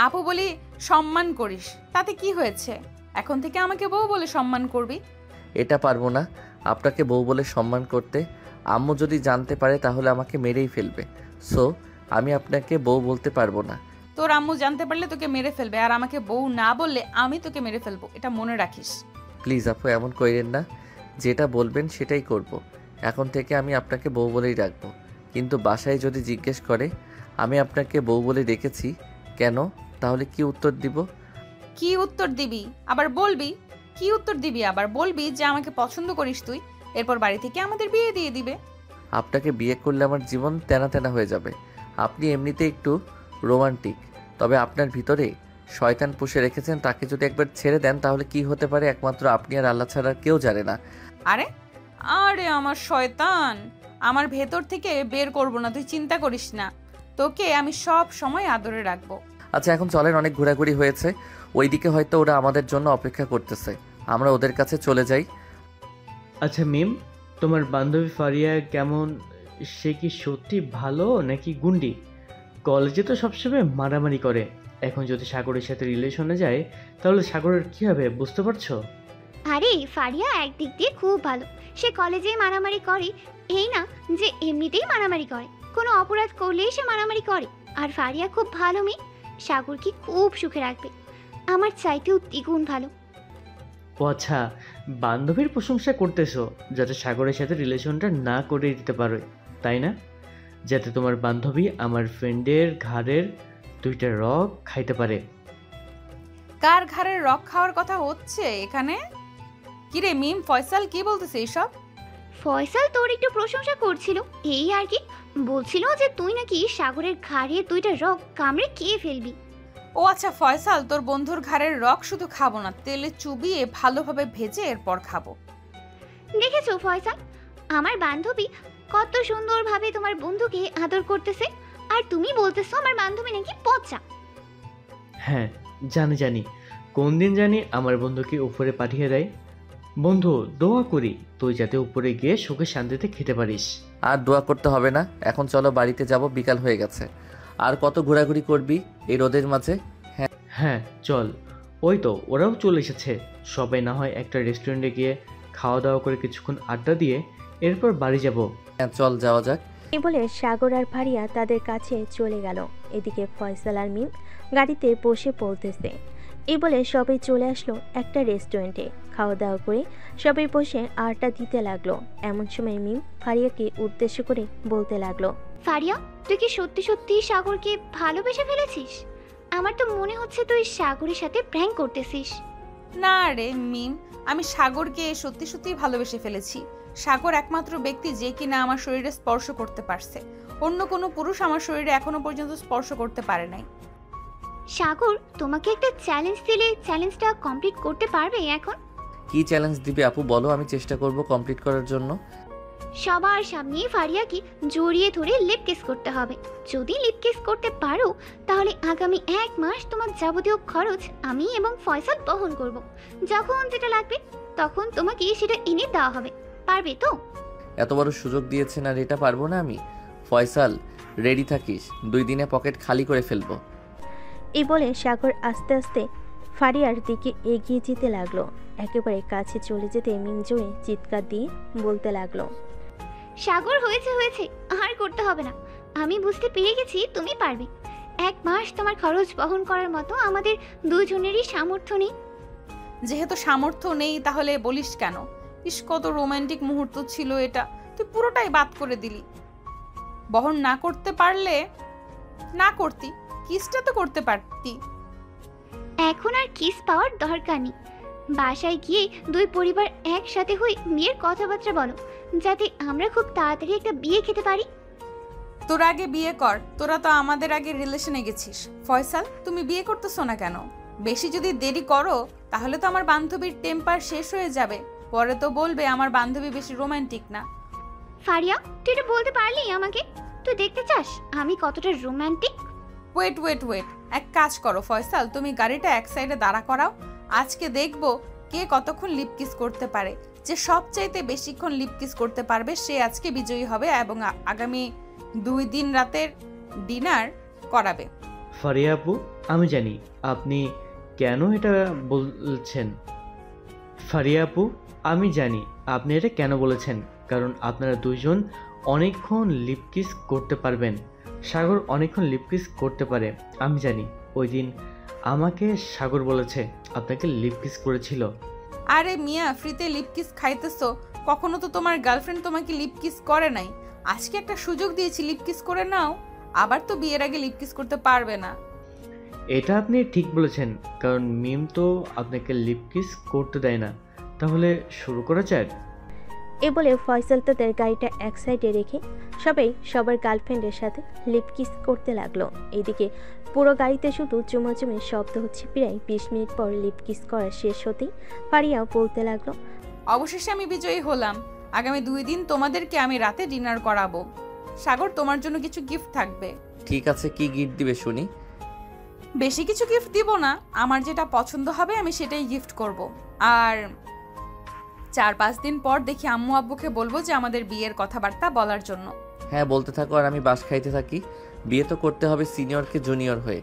আপু বলি সম্মান করিস, তাতে কি হয়েছে? এখন থেকে আমাকে বউ বলে সম্মান করবি। এটা পারবো না আপনাকে বউ বলে সম্মান করতে। আম্মু যদি জানতে পারে তাহলে আমাকে মেরেই ফেলবে। সো আমি আপনাকে বউ বলতে পারবো না। তোর আম্মু জানতে পারলে তোকে মেরে ফেলবে, আর আমাকে বউ না বললে আমি তোকে মেরে ফেলবো, এটা মনে রাখিস। প্লিজ আপু এমন কইরেন না, যেটা বলবেন সেটাই করব। এখন থেকে আমি আপনাকে বউ বলেই রাখবো। কিন্তু বাসায় যদি জিজ্ঞেস করে আমি আপনাকে বউ বলে রেখেছি কেন, তাহলে কি উত্তর দিব? কি উত্তর দিবি আবার বলবি যে আমাকে পছন্দ করিস তুই, এরপর বাড়ি থেকে আমাদের বিয়ে দিয়ে দিবে। আপনাকে বিয়ে করলে আমার জীবন তেনা তেনা হয়ে যাবে। আপনি এমনিতে একটু রোমান্টিক, তবে আপনার ভিতরে শয়তান পুষে রেখেছেন। তাকে যদি একবার ছেড়ে দেন তাহলে কি হতে পারে একমাত্র আপনি আর আল্লাহ ছাড়া কেউ জানে না। আরে আমার শয়তান আমার ভেতর থেকে বের করব না, তুই চিন্তা করিস না। তোকে আমি সব সময় আদরে রাখবো। আচ্ছা এখন চলেন, অনেক ঘোরাঘুরি হয়েছে। ওইদিকে হয়তো ওরা আমাদের জন্য অপেক্ষা করতেছে, আমরা ওদের কাছে চলে যাই। আচ্ছা মিম, তোমার বান্ধবী ফারিয়া কেমন? সে কি সত্যি ভালো নাকি গুন্ডি? কলেজে তো সবসময় মারামারি করে, এখন যদি সাগরের সাথে রিলেশনে যায় তাহলে সাগরের কি হবে বুঝতে পারছো? আরে ফারিয়া একদিক দিয়ে খুব ভালো, সে কলেজে মারামারি করে এই না যে এমনিতেই মারামারি করে, কোনো অপরাধ করলেই সে মারামারি করে। আর ফারিয়া খুব ভালো মেয়ে, সাগরকে খুব সুখে রাখবে, আমার চাইতেও দ্বিগুণ ভালো। ও আচ্ছা, বান্ধবীর প্রশংসা করতেছো যাতে সাগরের সাথে রিলেশনটা না করে দিতে পারো, তাই না? যাতে তোমার বান্ধবী আমার ফ্রেন্ডের ঘাড়ের 2টা রক খাইতে পারে। কার ঘাড়ের রক খাওয়ার কথা হচ্ছে এখানে? কিরে মিম, ফয়সাল কি বলতেছে এইসব? ফয়সাল তোর একটু প্রশংসা করছিল, এই আর কি, বলছিল যে তুই নাকি সাগরের ঘাড়ের 2টা রক কামড়ে খেয়ে ফেলবি। ও আচ্ছা ফয়সাল, তোর বন্ধুর ঘাড়ের রক শুধু খাবো না, তেলে চুবিয়ে ভালোভাবে ভেজে এরপর খাবো। দেখেছো ফয়সাল, আমার বান্ধবী কত সুন্দরভাবে তোমার বন্ধুকে আদর করতেছে, আর তুমি বলতেছো আমার বান্ধবী নাকি পচা। হ্যাঁ জানি, কোন দিন জানি আমার বন্ধুকে উপরে পাঠিয়ে দেয়। বন্ধু দোয়া করি তুই যাতে উপরে গিয়ে সুখে শান্তিতে খেতে পারিস। আর দোয়া করতে হবে না, এখন চলো বাড়িতে যাব, বিকাল হয়ে গেছে। আর কত ঘোরাঘুরি করবি এই রোদের মাঝে? হ্যাঁ চল, ওই তো ওরাও চলে এসেছে। সবাই না হয় একটা রেস্টুরেন্টে গিয়ে খাওয়া দাওয়া করে কিছুক্ষণ আড্ডা দিয়ে এরপর বাড়ি যাব। হ্যাঁ চল যাওয়া যাক। এই বলে সাগর আর ফারিয়া তাদের কাছে চলে গেল। এদিকে ফয়সাল আর মিম গাড়িতে বসে পড়তেছে। এই বলে সবাই চলে আসলো একটা রেস্টুরেন্টে। খাওয়া দাওয়া করে সবাই বসে আড্ডা দিতে লাগলো। এমন সময় মিম ফারিয়াকে উদ্দেশ্য করে বলতে লাগলো, ফারিয়া, তুই কি সত্যি সত্যি সাগরকে ভালোবেসে ফেলেছিস? আমার তো মনে হচ্ছে তুই সাগরের সাথে প্র্যাঙ্ক করতেছিস। না রে মিম, আমি সাগরকে সত্যি সত্যি ভালোবেসে ফেলেছি। সাগর একমাত্র ব্যক্তি যে কিনা আমার শরীরে স্পর্শ করতে পারছে। অন্য কোনো পুরুষ আমার শরীরে এখনো পর্যন্ত স্পর্শ করতে পারে নাই। সাগর, তোমাকে একটা চ্যালেঞ্জ দিলে চ্যালেঞ্জটা কমপ্লিট করতে পারবে এখন? কি চ্যালেঞ্জ দিবে আপু বলো, আমি চেষ্টা করব কমপ্লিট করার জন্য। সবার সামনে ফারিয়াকে জড়িয়ে ধরে লিপ কিস করতে হবে। যদি লিপ কিস করতে পারো তাহলে আগামী 1 মাস তোমার যাবতীয় খরচ আমি এবং ফয়সাল বহন করব। যখন যেটা লাগবে তখন তোমাকে সেটা এনে দেওয়া হবে। পারবে তো? এত বড় সুযোগ দিয়েছেন আর এটা পারবো না আমি? ফয়সাল, রেডি থাকিস, 2 দিনে পকেট খালি করে ফেলবো। এই বলে সাগর আস্তে আস্তে ফারিয়ার দিকে এগিয়ে যেতে লাগলো। একেবারে কাছে চলে যেতে মিম জোরে চিৎকার দিয়ে বলতে লাগলো, সাগর, হয়েছে হয়েছে, আর করতে হবে না। আমি বুঝতে পেরে গেছি তুমি পারবে। 1 মাস তোমার খরচ বহন করার মতো আমাদের দুজনেরই সামর্থ্য নেই। যেহেতু সামর্থ্য নেই তাহলে বলিস কেন? ইস, কত রোমান্টিক মুহূর্ত ছিল এটা, তুই পুরোটাই বাদ করে দিলি। বহন না করতে পারলে না করতি, কিসটা তো করতে পারতি। এখন আর কিস পাওয়ার দরকার নেই। বাসায় গিয়ে 2 পরিবার একসাথে হয়ে বিয়ের কথাবার্তা বলো, যাতে আমরা খুব তাড়াতাড়ি একটা বিয়ে খেতে পারি। তোর আগে বিয়ে কর, তোরা তো আমাদের আগে রিলেশনে গেছিস। ফয়সাল, তুমি বিয়ে করতেছো না কেন? বেশি যদি দেরি করো তাহলে তো আমার বান্ধবীর টেম্পার শেষ হয়ে যাবে। পরে তো বলবে আমার বান্ধবী বেশি রোমান্টিক না। ফারিয়া, তুই এটা বলতে পারলি আমাকে? তুই দেখতে চাস আমি কতটা রোমান্টিক? ওয়েট ওয়েট ওয়েট, এক কাজ করো ফয়সাল, তুমি গাড়িটা এক সাইডে দাঁড়া করাও। আজকে দেখবো কে কতক্ষণ লিপ কিস করতে পারে। যে সবচাইতে বেশিক্ষণ লিপ কিস করতে পারবে সে আজকে বিজয়ী হবে এবং আগামী 2 দিন রাতের ডিনার করাবে। ফারিয়া আপু, আমি জানি আপনি কেন এটা বলছেন। ফারিয়া আপু, আমি জানি আপনি এটা কেন বলেছেন, কারণ আপনারা দুইজন অনেকক্ষণ লিপ কিস করতে পারবেন। সাগর অনেকক্ষণ লিপ কিস করতে পারে, আমি জানি। ওই দিন আমাকে সাগর বলেছে আপনাকে লিপ কিস করেছিল। আরে মিয়া, ফ্রিতে লিপ কিস খাইতেছো? কখনো তো তোমার গার্লফ্রেন্ড তোমাকে লিপ কিস করে নাই। আজকে একটা সুযোগ দিয়েছি, লিপ কিস করে নাও। আবার তো বিয়ের আগে লিপ কিস করতে পারবে না। এটা আপনি ঠিক বলেছেন, কারণ মিম তো আপনাকে লিপ কিস করতে দেয় না। তাহলে শুরু করা যাক। এ বলে ফয়সাল তাদের গাড়িটা এক সাইডে রেখে সবাই সবার গার্লফ্রেন্ডের সাথে লিপ কিস করতে লাগলো। এদিকে পুরো গাড়িতে শুধু চুমাচুমির শব্দ হচ্ছে। প্রায় 20 মিনিট পর লিপ কিস করা শেষ হতেই ফারিয়াও বলতে লাগলো, অবশেষে আমি বিজয়ী হলাম। আগামী 2 দিন তোমাদেরকে আমি রাতে ডিনার করাবো। সাগর, তোমার জন্য কিছু গিফট থাকবে। ঠিক আছে, কি গিফট দিবে শুনি? বেশি কিছু গিফট দিব না, আমার যেটা পছন্দ হবে আমি সেটাই গিফট করব। আর 4-5 দিন পর দেখি আম্মু আব্বুকে বলবো যে আমাদের বিয়ের কথাবার্তা বলার জন্য। হ্যাঁ, বলতে থাকো আর আমি বাস খাইতে থাকি। বিয়ে তো করতে হবে সিনিয়রকে জুনিয়র হয়ে।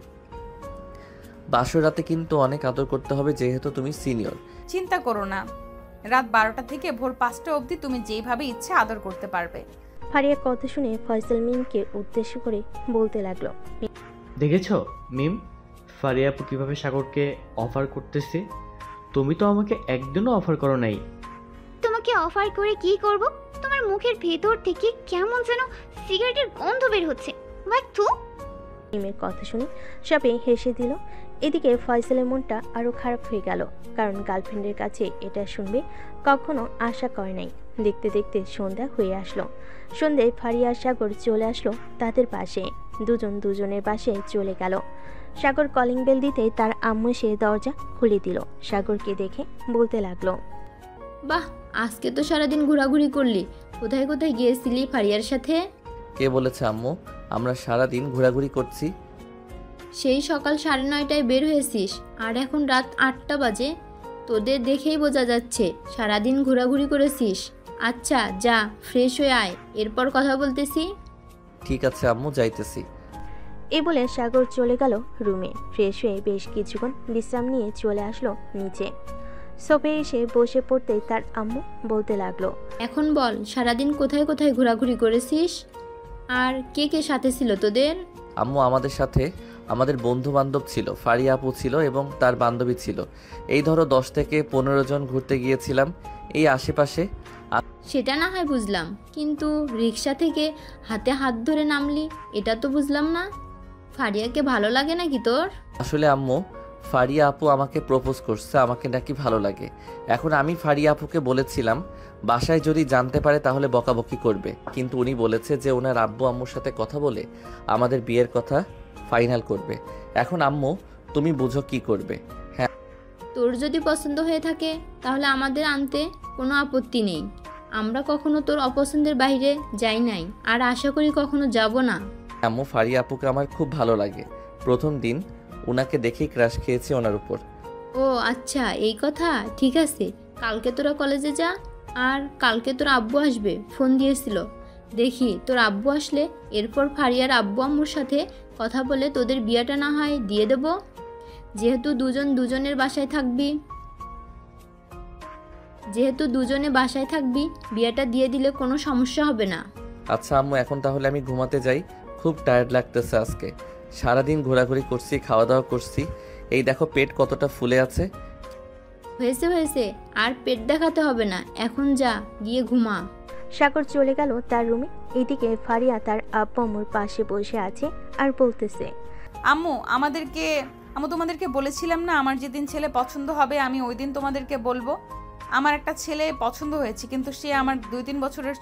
বাসর রাতে কিন্তু অনেক আদর করতে হবে যেহেতু তুমি সিনিয়র। চিন্তা করো না, রাত 12টা থেকে ভোর 5টা অবধি তুমি যেভাবে ইচ্ছে আদর করতে পারবে। ফারিয়া কথা শুনে ফয়সাল মিমকে উদ্দেশ্য করে বলতে লাগলো, দেখেছো মিম, ফারিয়া আপু কিভাবে সাগরকে অফার করতেছে? তুমি তো আমাকে একদিনও অফার করো নাই। তোমাকে অফার করে কি করব? তোমার মুখের ভেতর থেকে কেমন যেন সিগারেটের গন্ধ বের হচ্ছে। বাথু। মিমের কথা শুনে সবাই হেসে দিল। এদিকে ফয়সালের মনটা আরো খারাপ হয়ে গেল, কারণ গার্লফ্রেন্ডের কাছে এটা শুনবে কখনো আশা করে নাই। দেখতে দেখতে সন্ধ্যা হয়ে আসলো। সন্ধ্যায় ফারিয়া আর সাগর চলে আসলো তাদের পাশে। দুজন দুজনের পাশে চলে গেল। সাগর কলিং বেল দিতে তার আম্মু সে দরজা খুলে দিল। সাগরকে দেখে বলতে লাগলো, বাহ, আজকে তো সারাদিন ঘোরাঘুরি করলি। কোথায় কোথায় গিয়েছিলি ফারিয়ার সাথে? কে বলেছে আম্মু আমরা সারা দিন ঘোরাঘুরি করছি? সেই সকাল 9:30টায় বের হয়েছিস আর এখন রাত 8টা বাজে। তোদের দেখেই বোঝা যাচ্ছে সারাদিন ঘোরাঘুরি করেছিস। আচ্ছা যা, ফ্রেশ হয়ে আয়, এরপর কথা বলতেছি। ঠিক আছে আম্মু, যাইতেছি। এই বলে সাগর চলে গেল রুমে। ফ্রেশ হয়ে বেশ কিছুক্ষণ বিশ্রাম নিয়ে চলে আসলো নিচে। সোফে এসে বসে পড়তেই তার আম্মু বলতে লাগলো, এখন বল সারাদিন কোথায় কোথায় ঘোরাঘুরি করেছিস আর কে কে সাথে ছিল তোদের? আম্মু, আমাদের সাথে আমাদের বন্ধু বান্ধব ছিল, ফারিয়া আপু ছিল এবং তার বান্ধবী ছিল। এই ধরো 10 থেকে 15 জন ঘুরতে গিয়েছিলাম এই আশেপাশে। সেটা না হয় বুঝলাম, কিন্তু রিক্সা থেকে হাতে হাত ধরে নামলি এটা তো বুঝলাম না। ফারিয়াকে ভালো লাগে নাকি তোর? আসলে আম্মু, ফারিয়া আপু আমাকে প্রপোজ করছে, আমাকে নাকি ভালো লাগে। এখন আমি ফারিয়া আপুকে বলেছিলাম বাসায় যদি জানতে পারে তাহলে বকাবকি করবে, কিন্তু উনি বলেছে যে ওনার আব্বু আম্মুর সাথে কথা বলে আমাদের বিয়ের কথা ফাইনাল করবে। এখন আম্মু তুমি বুঝো কি করবে। হ্যাঁ, তোর যদি পছন্দ হয়ে থাকে তাহলে আমাদের আনতে কোনো আপত্তি নেই। আমরা কখনো তোর অপছন্দের বাইরে যাই নাই, আর আশা করি কখনো যাব না। আম্মু, ফারিয়া আপুকে আমার খুব ভালো লাগে। প্রথম দিন ওনাকে দেখেই ক্রাশ খেয়েছি ওনার উপর। ও আচ্ছা, এই কথা। ঠিক আছে, কালকে তোরা কলেজে যা, আর কালকে তোর আব্বু আসবে, ফোন দিয়েছিল। দেখি তোর আব্বু আসলে এরপর ফারিয়ার আব্বু আম্মুর সাথে কথা বলে তোদের বিয়েটা না হয় দিয়ে দেব। যেহেতু দুজনে বাসায় থাকবি, বিয়েটা দিয়ে দিলে কোনো সমস্যা হবে না। আচ্ছা আম্মু, এখন তাহলে আমি ঘুমাতে যাই, খুব টায়ার্ড লাগতেছে আজকে। সারাদিন ঘোরাঘুরি করছি, খাওয়া দাওয়া করছি, এই দেখো পেট কতটা ফুলে আছে। হয়েছে, আর পেট দেখাতে হবে না, এখন যা, গিয়ে ঘুমা। সাগর চলে গেল তার রুমে। এদিকে ফারিয়া তার আব্বু আম্মুর পাশে বসে আছে আর বলতেছে, আম্মু তোমাদেরকে বলেছিলাম না আমার যেদিন ছেলে পছন্দ হবে আমি ওই দিন তোমাদেরকে বলবো। আমার একটা ছেলে পছন্দ হয়েছে, কিন্তু সে আমার 2-3 বছরের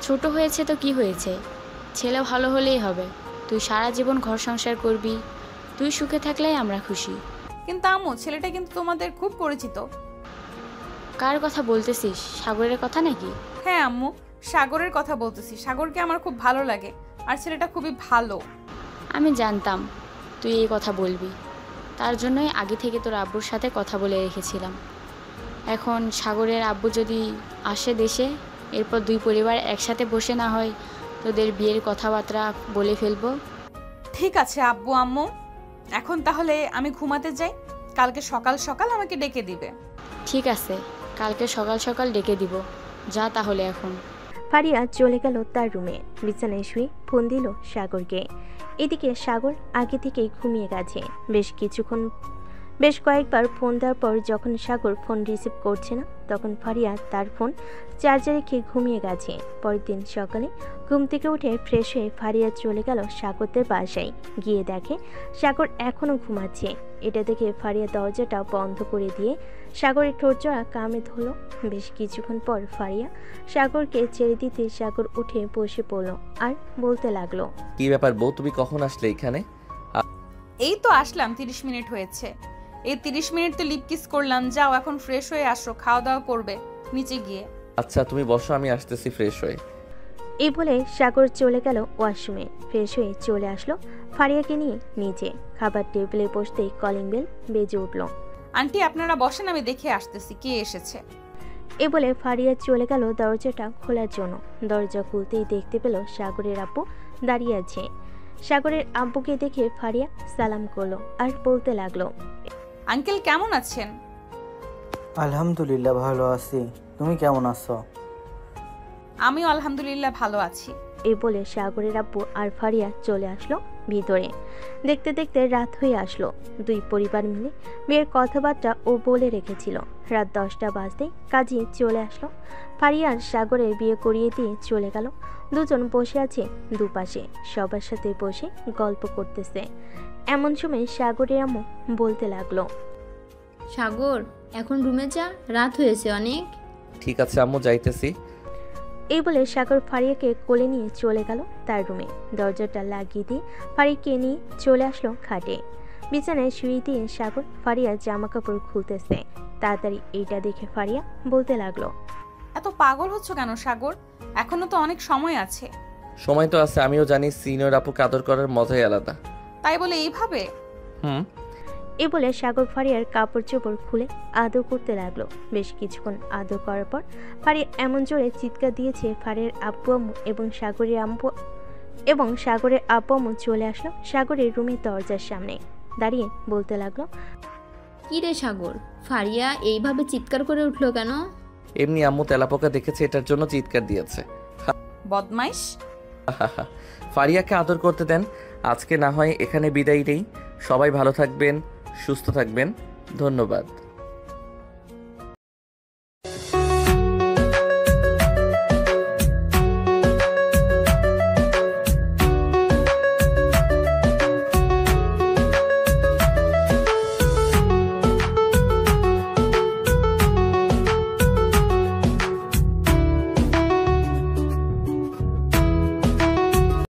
ছোট হয়েছে তো কি হয়েছে, ছেলে ভালো হলেই হবে। তুই সারা জীবন ঘর সংসার করবি, তুই সুখে থাকলেই আমরা খুশি। কিন্তু আম্মু ছেলেটা কিন্তু তোমাদের খুব পরিচিত। কার কথা বলতেছিস? সাগরের কথা নাকি? হ্যাঁ আম্মু, সাগরের কথা বলতেছি। সাগরকে আমার খুব ভালো লাগে, আর ছেলেটা খুবই ভালো। আমি জানতাম তুই এই কথা বলবি, তার জন্যই আগে থেকে তোর আব্বুর সাথে কথা বলে রেখেছিলাম। এখন সাগরের আব্বু যদি আসে দেশে, এরপর দুই পরিবার একসাথে বসে না হয় তোদের বিয়ের কথাবার্তা বলে ফেলবো। ঠিক আছে আব্বু আম্মু, এখন তাহলে আমি ঘুমাতে যাই, কালকে সকাল সকাল আমাকে ডেকে দিবে। ঠিক আছে, কালকে সকাল সকাল ডেকে দিব, যা তাহলে এখন। ফারিয়া চলে গেল তার রুমে। বিছানায় শুয়ে ফোন দিল সাগরকে। এদিকে সাগর আগে থেকেই ঘুমিয়ে গেছে। বেশ কয়েকবার ফোন দেওয়ার পর যখন সাগর ফোন রিসিভ করছে না, তখন ফারিয়া তার ফোন চার্জে রেখে ঘুমিয়ে গেছে। পরের দিন সকালে ঘুম থেকে উঠে ফ্রেশ হয়ে ফারিয়া চলে গেল সাগরদের বাসায়। গিয়ে দেখে সাগর এখনও ঘুমাচ্ছে। এটা দেখে ফারিয়া দরজাটা বন্ধ করে দিয়ে সাগরের ঠোঁটজোড়া কামে ধরল। বেশ কিছুক্ষণ পর ফারিয়া সাগরকে ছেড়ে দিতে সাগর উঠে বসে পড়ল আর বলতে লাগলো, কি ব্যাপার বউ, তুমি কখন আসলে এখানে? এই তো আসলাম, 30 মিনিট হয়েছে। এই 30 মিনিট তো লিপ কিস করলাম। যাও এখন ফ্রেশ হয়ে আসো, খাওয়া দাওয়া করবে নিচে গিয়ে। আচ্ছা তুমি বসো, আমি আসতেছি ফ্রেশ হয়ে। এই বলে সাগর চলে গেল ওয়াশরুমে। ফ্রেশ হয়ে চলে আসলো ফারিয়াকে নিয়ে নিচে। খাবার টেবিলে বসতেই কলিং বেল বেজে উঠল। আন্টি আপনারা বসেন, আমি দেখে আসতেছি কে এসেছে। এ বলে ফারিয়া চলে গেল দরজাটা খোলার জন্য। দরজা খুলতেই দেখতে পেল সাগরের আব্বু দাঁড়িয়ে আছে। সাগরের আব্বুকে দেখে ফারিয়া সালাম করলো আর বলতে লাগলো, আঙ্কেল কেমন আছেন? আলহামদুলিল্লাহ ভালো আছি, তুমি কেমন আছো? আমিও আলহামদুলিল্লাহ ভালো আছি। এই বলে সাগরের আব্বু আর ফারিয়া চলে আসলো ভিতরে। দেখতে দেখতে রাত হয়ে আসলো। দুই পরিবার মিলে বিয়ের কথাবার্তা ও বলে রেখেছিল। রাত 10টা বাজতেই কাজী চলে আসলো। ফারিয়ার সাগরের বিয়ে করিয়ে দিয়ে চলে গেল। দুজন বসে আছে দুপাশে, সবার সাথে বসে গল্প করতেছে। এমন সময় সাগরের আম্মু বলতে লাগলো, সাগর এখন রুমে যা, রাত হয়েছে অনেক। ঠিক আছে আম্মু, যাইতেছি। এই বলে সাগর ফারিয়াকে কোলে নিয়ে চলে গেল তার রুমে। দরজাটা লাগিয়ে দিয়ে ফারিয়াকে নিয়ে চলে আসলো খাটে। বিছানায় শুয়ে দিয়ে সাগর ফারিয়ার জামা কাপড় খুলতেছে। তাড়াতাড়ি এইটা দেখে ফারিয়া বলতে লাগলো, এত পাগল হচ্ছ কেন সাগর? এখনো তো অনেক সময় আছে। সময় তো আছে, আমিও জানি সিনিয়র আপুকে আদর করার মজাই আলাদা। তাই বলে এইভাবে? এই বলে সাগর ফারিয়ার কাপড় চোপড় খুলে আদর করতে লাগলো। বেশ কিছুক্ষণ আদর করার পর ফারিয়া এমন জোরে চিৎকার দিয়েছে, ফারিয়ার আব্বু আম্মু এবং সাগরের আব্বু আম্মু চলে আসলো সাগরের রুমের দরজার সামনে। দাঁড়িয়ে বলতে লাগলো, কি রে সাগর, ফারিয়া এইভাবে চিৎকার করে উঠলো কেন? এমনি আম্মু তেলাপোকা দেখেছে, এটার জন্য চিৎকার দিয়েছে। বদমাইশ। ফারিয়াকে আদর করতে দেন, আজকে না হয় এখানে বিদায় নেই। সবাই ভালো থাকবেন, সুস্থ থাকবেন, ধন্যবাদ।